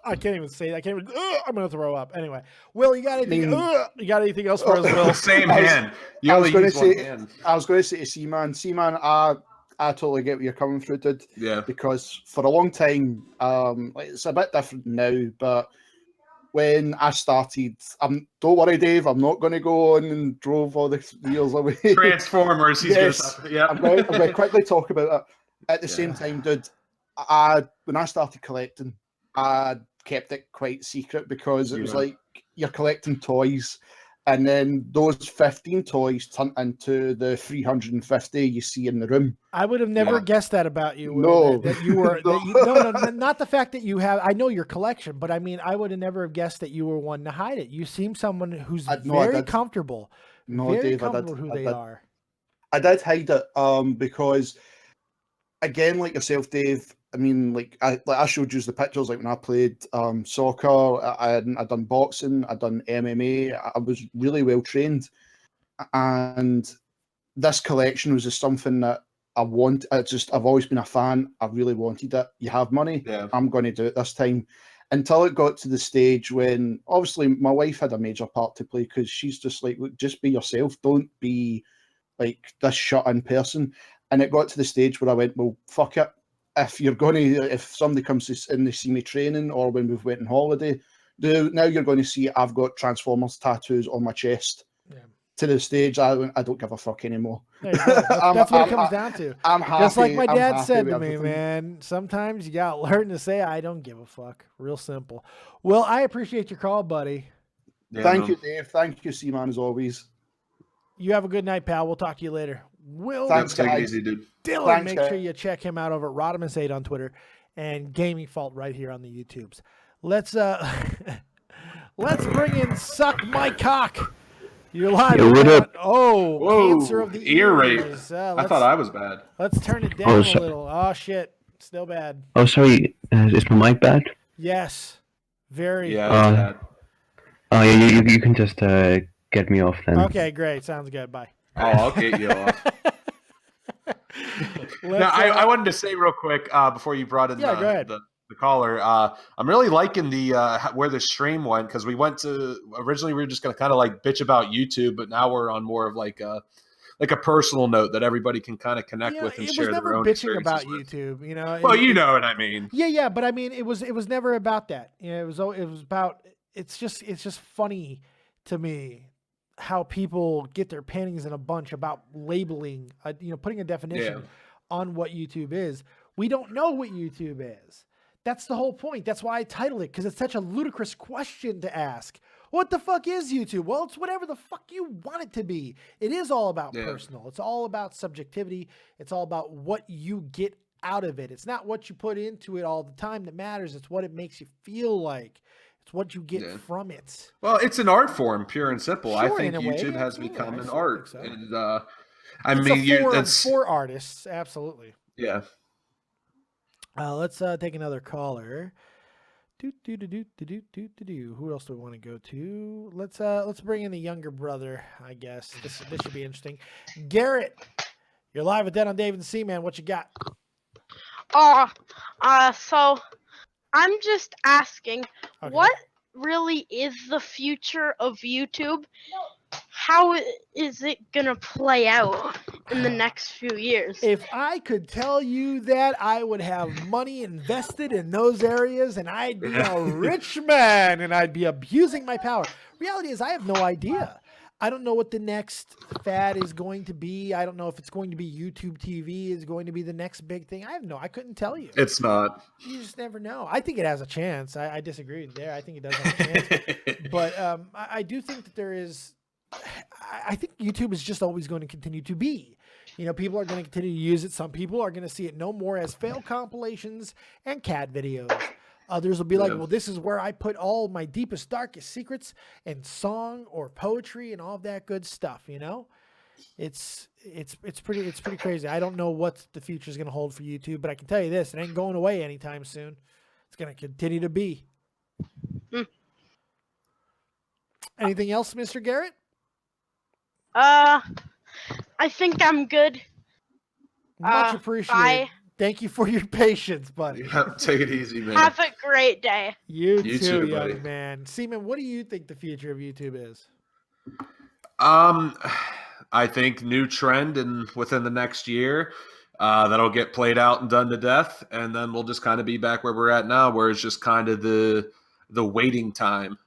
I can't even say that. I can't even. I'm gonna throw up. Anyway, Will, you got anything? You got anything else for us, Will? Same hand. You only use one hand. I was going to say to C-Man, I totally get where you're coming through, dude. Yeah. Because for a long time, it's a bit different now, but when I started, don't worry, Dave, I'm not going to go on and drove all the years away. Transformers. Yes, I'm going to quickly talk about it. At the same time, dude, when I started collecting, I kept it quite secret because it was like you're collecting toys, and then those 15 toys turned into the 350 you see in the room. I would have never guessed that about you. No. Will, that you were. No, not the fact that you have. I know your collection, but I mean, I would have never have guessed that you were one to hide it. You seem someone who's very comfortable. No, very Dave, comfortable who they are. I did hide it because, again, like yourself, Dave. I mean, like I showed you the pictures. Like when I played soccer, I done boxing, I done MMA. I was really well trained, and this collection was just something that I want. I've always been a fan. I really wanted it. You have money, I'm going to do it this time. Until it got to the stage when, obviously, my wife had a major part to play because she's just like, look, just be yourself. Don't be like this shut-in person. And it got to the stage where I went, well, fuck it. If somebody comes in to see me training or when we've went on holiday, now you're going to see I've got Transformers tattoos on my chest. Yeah. To the stage, I don't give a fuck anymore. That's what it comes down to. I'm happy. Just like my dad said to me, man, sometimes you got to learn to say, I don't give a fuck. Real simple. Well, I appreciate your call, buddy. Yeah, Thank you, Dave. Thank you, C-Man, as always. You have a good night, pal. We'll talk to you later. Will, thanks, take it easy, dude. Dylan, make sure you check him out over at Rodimus8 on Twitter and Gaming Fault right here on the YouTubes. Let's bring in Suck My Cock. You're live. Yo, what up? Oh, whoa, cancer of the ear ears. rape. I thought I was bad. Let's turn it down a little. Oh shit, still bad. Oh, sorry. Is my mic bad? Yes, very. Yeah, bad. Oh, yeah. You can just get me off then. Okay, great. Sounds good. Bye. Oh, I'll get you off. Now, I wanted to say real quick before you brought in go ahead. the caller. I'm really liking the where the stream went, because we went to originally we were just going to kind of like bitch about YouTube, but now we're on more of like a personal note that everybody can kind of connect with and share their own bitching about with. YouTube. You know, well, you know what I mean. Yeah, but I mean, it was never about that. You know, it was about. It's just funny to me how people get their panties in a bunch about labeling, putting a definition on what YouTube is. We don't know what YouTube is. That's the whole point. That's why I titled it, because it's such a ludicrous question to ask. What the fuck is YouTube? Well, it's whatever the fuck you want it to be. It is all about personal. It's all about subjectivity. It's all about what you get out of it. It's not what you put into it all the time that matters. It's what it makes you feel like. It's what you get from it. Well, it's an art form, pure and simple. Sure, I think YouTube has become an art. So. And It's for artists, absolutely. Yeah. Let's take another caller. Who else do we want to go to? Let's bring in the younger brother, I guess. This should be interesting. Garrett, you're live with Dead on Dave and C-Man. What you got? So I'm just asking, what really is the future of YouTube? How is it gonna play out in the next few years? If I could tell you that, I would have money invested in those areas and I'd be a rich man and I'd be abusing my power. Reality is I have no idea. I don't know what the next fad is going to be. I don't know if it's going to be YouTube TV is going to be the next big thing. I couldn't tell you. It's not. You just never know. I think it has a chance. I disagree with there. I think it does have a chance. But I do think that there is, I think YouTube is just always going to continue to be. You know, people are going to continue to use it. Some people are going to see it no more as fail compilations and cat videos. Others will be like, well, this is where I put all my deepest, darkest secrets and song or poetry and all of that good stuff. You know, it's pretty crazy. I don't know what the future is going to hold for YouTube, but I can tell you this: it ain't going away anytime soon. It's going to continue to be. Anything else, Mr. Garrett? I think I'm good. Much appreciated. Bye. Thank you for your patience, buddy. Yeah, take it easy, man. Have a great day. You You too, too, young buddy. man. Seaman, what do you think the future of YouTube is? I think new trend and within the next year, that'll get played out and done to death, and then we'll just kind of be back where we're at now, where it's just kind of the waiting time.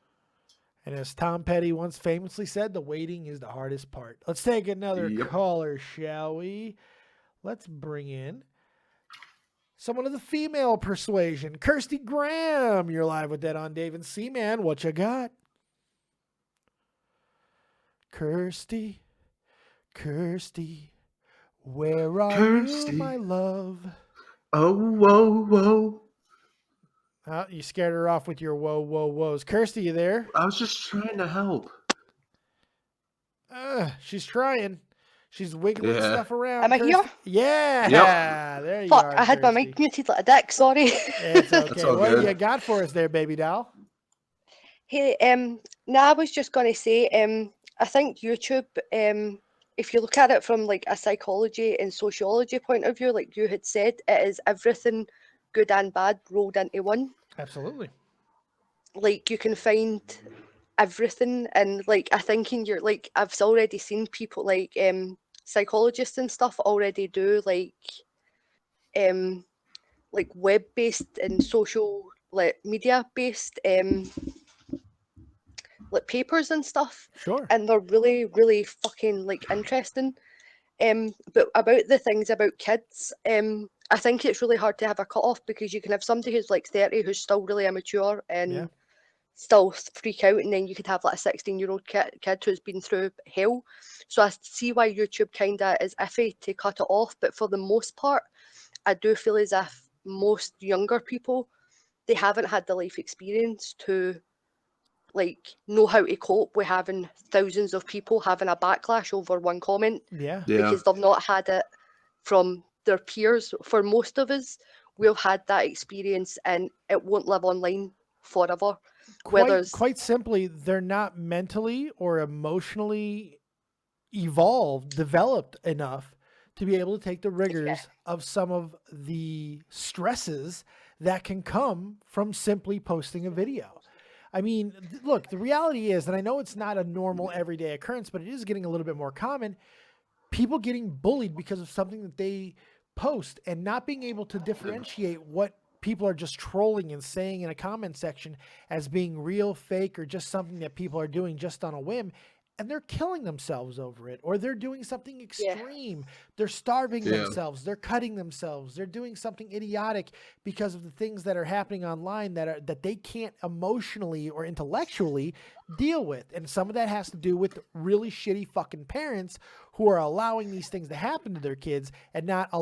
And as Tom Petty once famously said, the waiting is the hardest part. Let's take another caller, shall we? Let's bring in someone of the female persuasion. Kirsty Graham, you're live with Dead on Dave and Seaman. What you got? Kirsty, where are you, my love? Oh, whoa, whoa. Oh, you scared her off with your whoa, whoa, whoas. Kirsty, you there? I was just trying to help. She's trying. She's wiggling stuff around. Am I here? Yeah. Yep. There you Fuck, are. I had my Kirsty. mic muted like a dick, sorry. It's okay. That's all What good. do you got for us there, baby doll? Hey, I was just gonna say, I think YouTube, if you look at it from like a psychology and sociology point of view, like you had said, it is everything good and bad rolled into one. Absolutely. Like you can find everything, and like I think in your like I've already seen people like psychologists and stuff already do like web-based and social like media-based like papers and stuff. Sure. And they're really, really fucking like interesting. But about the things about kids, I think it's really hard to have a cut-off because you can have somebody who's like 30 who's still really immature and still freak out, and then you could have like a 16-year-old kid who's been through hell. So I see why YouTube kind of is iffy to cut it off, but for the most part, I do feel as if most younger people, they haven't had the life experience to like know how to cope with having thousands of people having a backlash over one comment. Yeah. Because they've not had it from their peers. For most of us, we've had that experience and it won't live online forever. Quite simply, they're not mentally or emotionally developed enough to be able to take the rigors of some of the stresses that can come from simply posting a video. I mean, look, the reality is, and I know it's not a normal everyday occurrence, but it is getting a little bit more common, people getting bullied because of something that they post and not being able to differentiate what people are just trolling and saying in a comment section as being real, fake, or just something that people are doing just on a whim. And they're killing themselves over it, or they're doing something extreme. They're starving themselves. They're cutting themselves. They're doing something idiotic because of the things that are happening online that they can't emotionally or intellectually deal with. And some of that has to do with really shitty fucking parents who are allowing these things to happen to their kids and not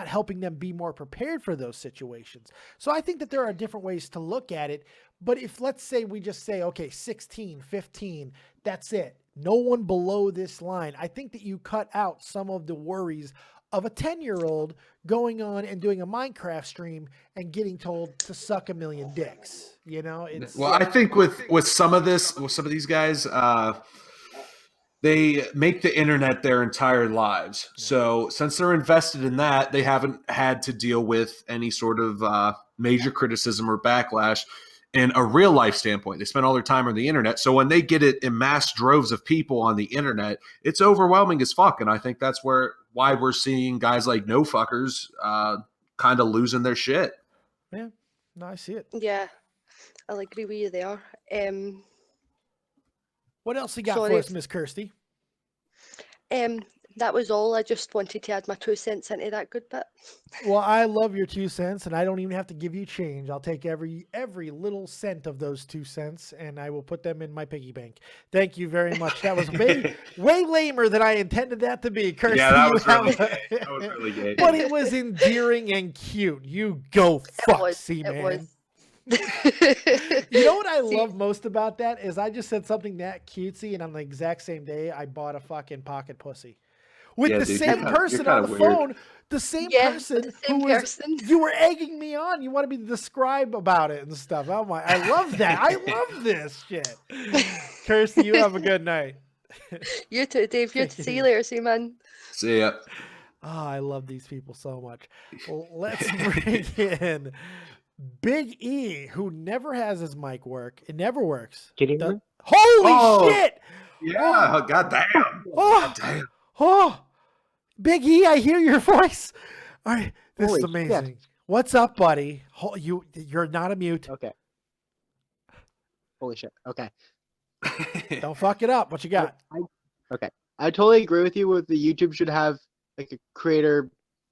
helping them be more prepared for those situations. So I think that there are different ways to look at it. But if, let's say, we just say, okay, 16, 15, that's it. No one below this line. I think that you cut out some of the worries of a 10-year-old going on and doing a Minecraft stream and getting told to suck a million dicks. You know, I think with some of these guys, they make the internet their entire lives. So since they're invested in that, they haven't had to deal with any sort of major criticism or backlash. In a real life standpoint, they spend all their time on the internet. So when they get it in mass droves of people on the internet, it's overwhelming as fuck. And I think that's why we're seeing guys like No Fuckers kind of losing their shit. Yeah, no, I see it. Yeah, I'll agree with you there. What else you got for us, Miss Kirsty? That was all. I just wanted to add my 2 cents into that good bit. Well, I love your 2 cents, and I don't even have to give you change. I'll take every little cent of those 2 cents, and I will put them in my piggy bank. Thank you very much. That was way lamer than I intended that to be. Kirsty, Yeah, that was really gay. That was really gay. But it was endearing and cute. You go fuck, C-Man. You know what I love most about that is I just said something that cutesy, and on the exact same day, I bought a fucking pocket pussy. With the same person on the phone, the same person you were egging me on. You wanted me to describe about it and stuff. Oh my, I love that. I love this shit. Kirsty, you have a good night. You too, Dave. You see you later, C-Man. See ya. Oh, I love these people so much. Well, let's bring in Big E, who never has his mic work. It never works. Can you hear me? Holy shit! Yeah, goddamn. Goddamn. Oh, Big E, I hear your voice. All right, this is amazing. Shit. What's up, buddy? You're not a mute. Okay. Holy shit. Okay. Don't fuck it up. What you got? Okay. I totally agree with you. With the YouTube should have like a creator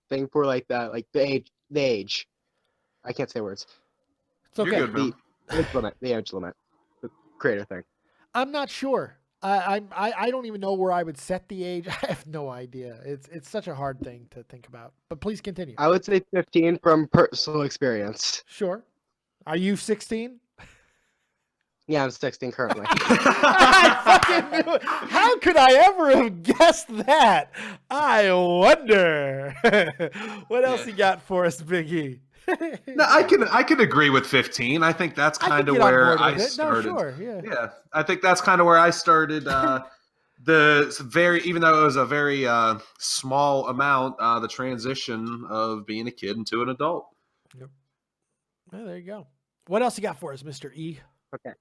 thing for like that, like the age. I can't say words. It's okay. You're good, man. The age limit. The creator thing. I'm not sure. I don't even know where I would set the age. I have no idea. It's such a hard thing to think about. But please continue. I would say 15 from personal experience. Sure. Are you 16? Yeah, I'm 16 currently. I fucking knew it. How could I ever have guessed that? I wonder. What else you got for us, Big E? No, I can agree with 15. I think that's kind of where I started. No, sure, yeah, I think that's kind of where I started. Even though it was a very small amount, the transition of being a kid into an adult. Yep. Well, there you go. What else you got for us, Mr. E? Okay.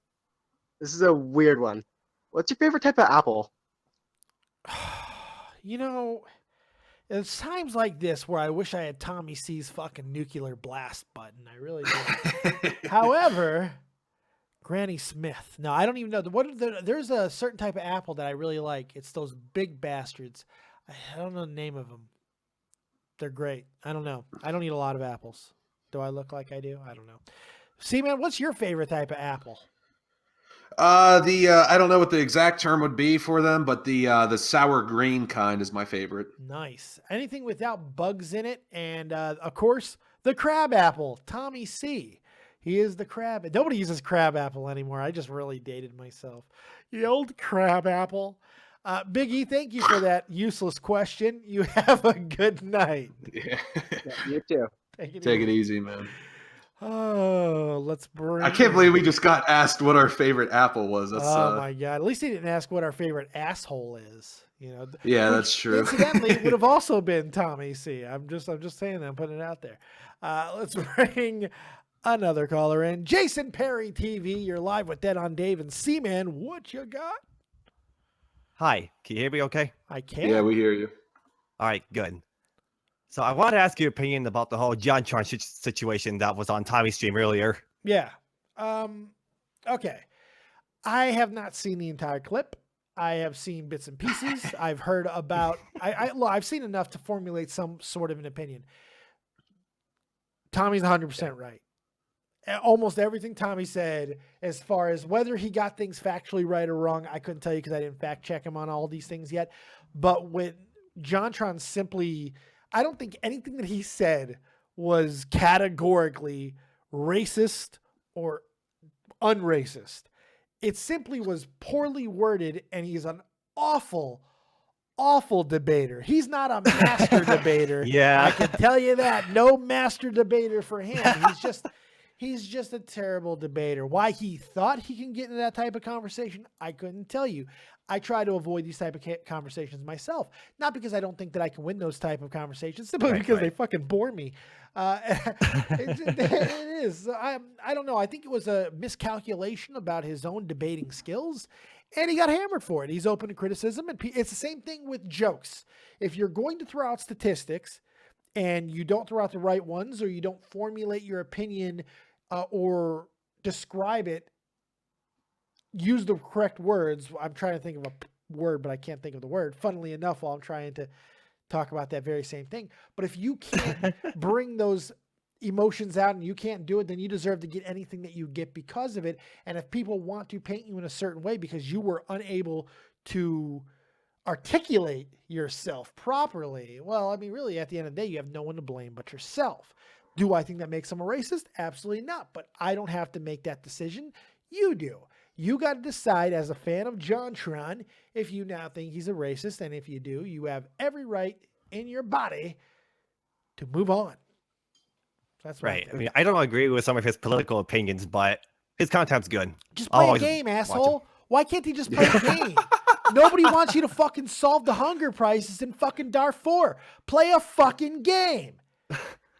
This is a weird one. What's your favorite type of apple? You know, it's times like this where I wish I had Tommy C's fucking nuclear blast button. I really do. However, Granny Smith. No, I don't even know. There's a certain type of apple that I really like. It's those big bastards. I don't know the name of them. They're great. I don't know. I don't eat a lot of apples. Do I look like I do? I don't know. C-Man, what's your favorite type of apple? I don't know what the exact term would be for them, but the sour green kind is my favorite. Nice. Anything without bugs in it, and of course the crab apple. Tommy C. He is the crab. Nobody uses crab apple anymore. I just really dated myself. The old crab apple. Big E, thank you for that useless question. You have a good night. Yeah. You too. Take it easy, man. Oh, let's bring. I can't believe we just got asked what our favorite apple was. That's, oh my god! At least he didn't ask what our favorite asshole is. You know. Yeah, that's true. Incidentally, would have also been Tommy C. I'm just saying that. I'm putting it out there. Let's bring another caller in. Jason Perry TV. You're live with Dead on Dave and C-Man. What you got? Hi. Can you hear me? Okay. I can. Yeah, we hear you. All right. Good. So I want to ask your opinion about the whole JonTron situation that was on Tommy's stream earlier. Yeah. Okay. I have not seen the entire clip. I have seen bits and pieces. I've heard about. I've seen enough to formulate some sort of an opinion. Tommy's 100% right. Almost everything Tommy said, as far as whether he got things factually right or wrong, I couldn't tell you because I didn't fact check him on all these things yet. But when JonTron simply. I don't think anything that he said was categorically racist or unracist. It simply was poorly worded, and he's an awful, awful debater. He's not a master debater. Yeah. I can tell you that. No master debater for him. He's just a terrible debater. Why he thought he can get into that type of conversation, I couldn't tell you. I try to avoid these type of conversations myself, not because I don't think that I can win those type of conversations, simply because they fucking bore me. It is. I don't know. I think it was a miscalculation about his own debating skills, and he got hammered for it. He's open to criticism, and it's the same thing with jokes. If you're going to throw out statistics and you don't throw out the right ones, or you don't formulate your opinion or describe it, use the correct words. I'm trying to think of word, but I can't think of the word. Funnily enough, while I'm trying to talk about that very same thing. But if you can't bring those emotions out and you can't do it, then you deserve to get anything that you get because of it. And if people want to paint you in a certain way because you were unable to articulate yourself properly, well, I mean, really, at the end of the day, you have no one to blame but yourself. Do I think that makes them a racist? Absolutely not. But I don't have to make that decision. You do. You got to decide as a fan of JonTron if you now think he's a racist. And if you do, you have every right in your body to move on. That's right. I mean, I don't agree with some of his political opinions, but his content's good. Just play a game, asshole. Why can't he just play a game? Nobody wants you to fucking solve the hunger crisis in fucking Darfur. Play a fucking game.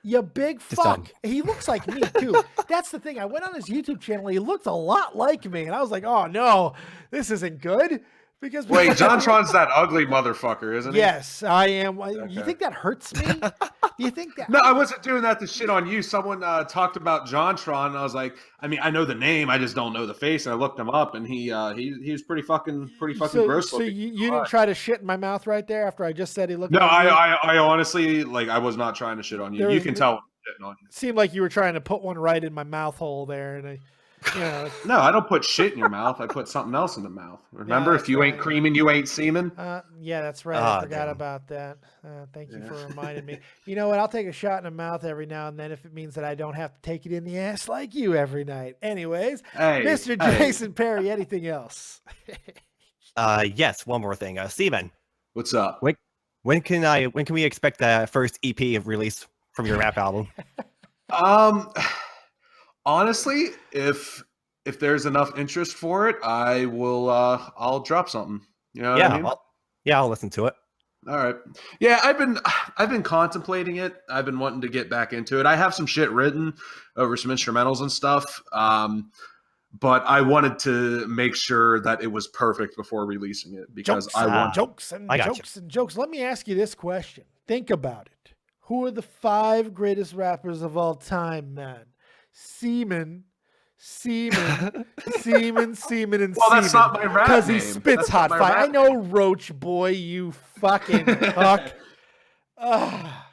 You big fuck. He looks like me, too. That's the thing. I went on his YouTube channel. He looked a lot like me. And I was like, oh, no, this isn't good. Because wait, JonTron's that ugly motherfucker, isn't he? Yes, I am. Okay. You think that hurts me? You think that? No, I wasn't doing that to shit on you. Someone talked about JonTron, and I was like, I mean, I know the name, I just don't know the face. And I looked him up, and he was pretty fucking gross. So you didn't try to shit in my mouth right there after I just said he looked. No, I honestly, like, I was not trying to shit on you. You can tell. On you. It seemed like you were trying to put one right in my mouth hole there, and No, I don't put shit in your mouth. I put something else in the mouth. Remember, if you ain't creaming, you ain't semen. Yeah, that's right. I forgot about that. Thank you for reminding me. You know what? I'll take a shot in the mouth every now and then if it means that I don't have to take it in the ass like you every night. Anyways, Mr. Jason Perry, anything else? Yes, one more thing. Seaman, what's up? When can we expect the first EP of release from your rap album? Honestly, if there's enough interest for it, I will. I'll drop something. You know what I mean? I'll listen to it. All right. Yeah, I've been contemplating it. I've been wanting to get back into it. I have some shit written over some instrumentals and stuff. But I wanted to make sure that it was perfect before releasing it because I want jokes and jokes. Let me ask you this question. Think about it. Who are the 5 greatest rappers of all time, man? Seaman, and Well, Seaman. that's not my rap because name. he spits hot fire. I know, Roach Boy, you fucking fuck.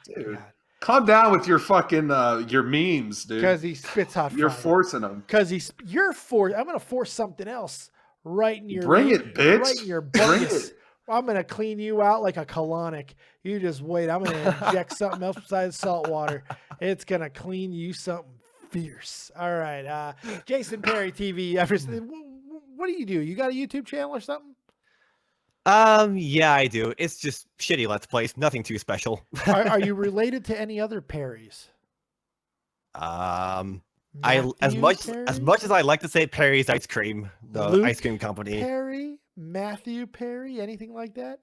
Dude, calm down with your fucking your memes, dude. Because he spits hot fire. You're forcing them. Because I'm gonna force something else right in your. Bring it, bitch. Right in your Bring bucket. it. I'm gonna clean you out like a colonic. You just wait. I'm gonna inject something else besides salt water. It's gonna clean you something fierce. All right, Jason Perry TV. What do? You got a YouTube channel or something? Yeah, I do. It's just shitty Let's Plays. Nothing too special. Are you related to any other Perrys? As much as I like to say Perry's Ice Cream, the Luke ice cream company. Perry, Matthew Perry, anything like that?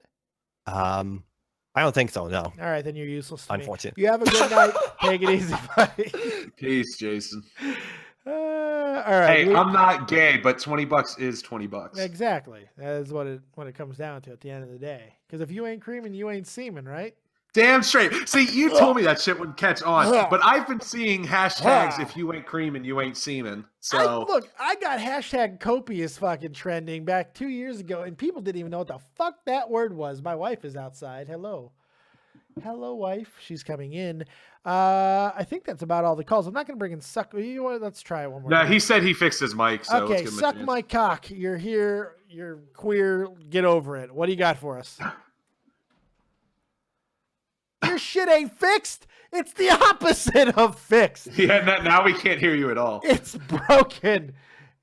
I don't think so. No. All right, then you're useless. Unfortunate. You have a good night. Take it easy, buddy. Peace, Jason. All right. Hey, I'm not gay, but $20 is $20. Exactly. That is what it comes down to at the end of the day. Because if you ain't creaming, you ain't semen, right? Damn straight. See, you told me that shit wouldn't catch on, but I've been seeing hashtags if you ain't creaming, you ain't semen. So I got hashtag copious fucking trending back 2 years ago, and people didn't even know what the fuck that word was. My wife is outside. Hello, wife. She's coming in. I think that's about all the calls. I'm not going to bring in suck. You know what? Let's try it one more. No, time. he said he fixed his mic. So okay, suck my cock. You're here. You're queer. Get over it. What do you got for us? Your shit ain't fixed. It's the opposite of fixed. Yeah, now we can't hear you at all. It's broken.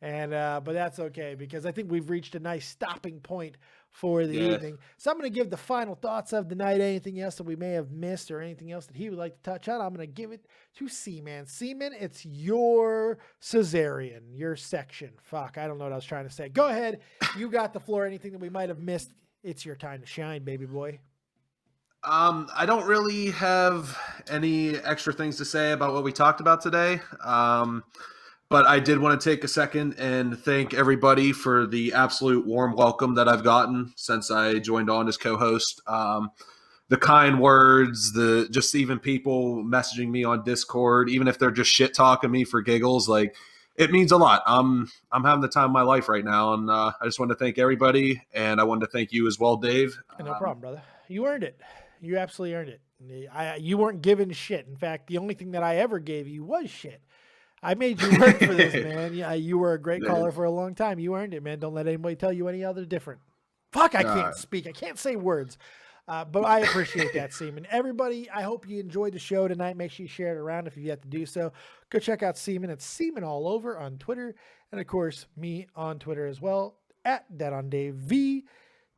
And but that's okay because I think we've reached a nice stopping point for the evening. So I'm going to give the final thoughts of the night. Anything else that we may have missed or anything else that he would like to touch on, I'm going to give it to Seaman. Seaman, it's your cesarean, your section. Fuck, I don't know what I was trying to say. Go ahead. You got the floor. Anything that we might have missed, it's your time to shine, baby boy. I don't really have any extra things to say about what we talked about today. But I did want to take a second and thank everybody for the absolute warm welcome that I've gotten since I joined on as co-host. The kind words, just even people messaging me on Discord, even if they're just shit talking me for giggles, like it means a lot. I'm having the time of my life right now, and I just want to thank everybody, and I wanted to thank you as well, Dave. No problem, brother. You earned it. You absolutely earned it. You weren't given shit. In fact, the only thing that I ever gave you was shit. I made you work for this, man. Yeah, you were a great caller for a long time. You earned it, man. Don't let anybody tell you any other different. Fuck, I can't speak. I can't say words. But I appreciate that, Seaman. Everybody, I hope you enjoyed the show tonight. Make sure you share it around if you've yet to do so. Go check out Seaman. It's Seaman all over on Twitter. And, of course, me on Twitter as well, at Dead on Dave V.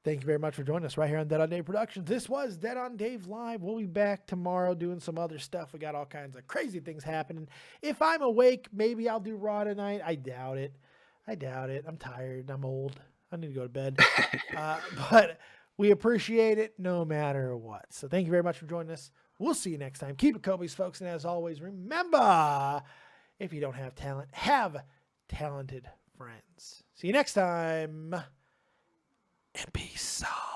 Thank you very much for joining us right here on Dead on Dave Productions. This was Dead on Dave Live. We'll be back tomorrow doing some other stuff. We got all kinds of crazy things happening. If I'm awake, maybe I'll do Raw tonight. I doubt it. I'm tired. I'm old. I need to go to bed. But we appreciate it no matter what. So thank you very much for joining us. We'll see you next time. Keep it Kobe's, folks. And as always, remember, if you don't have talent, have talented friends. See you next time. And peace out.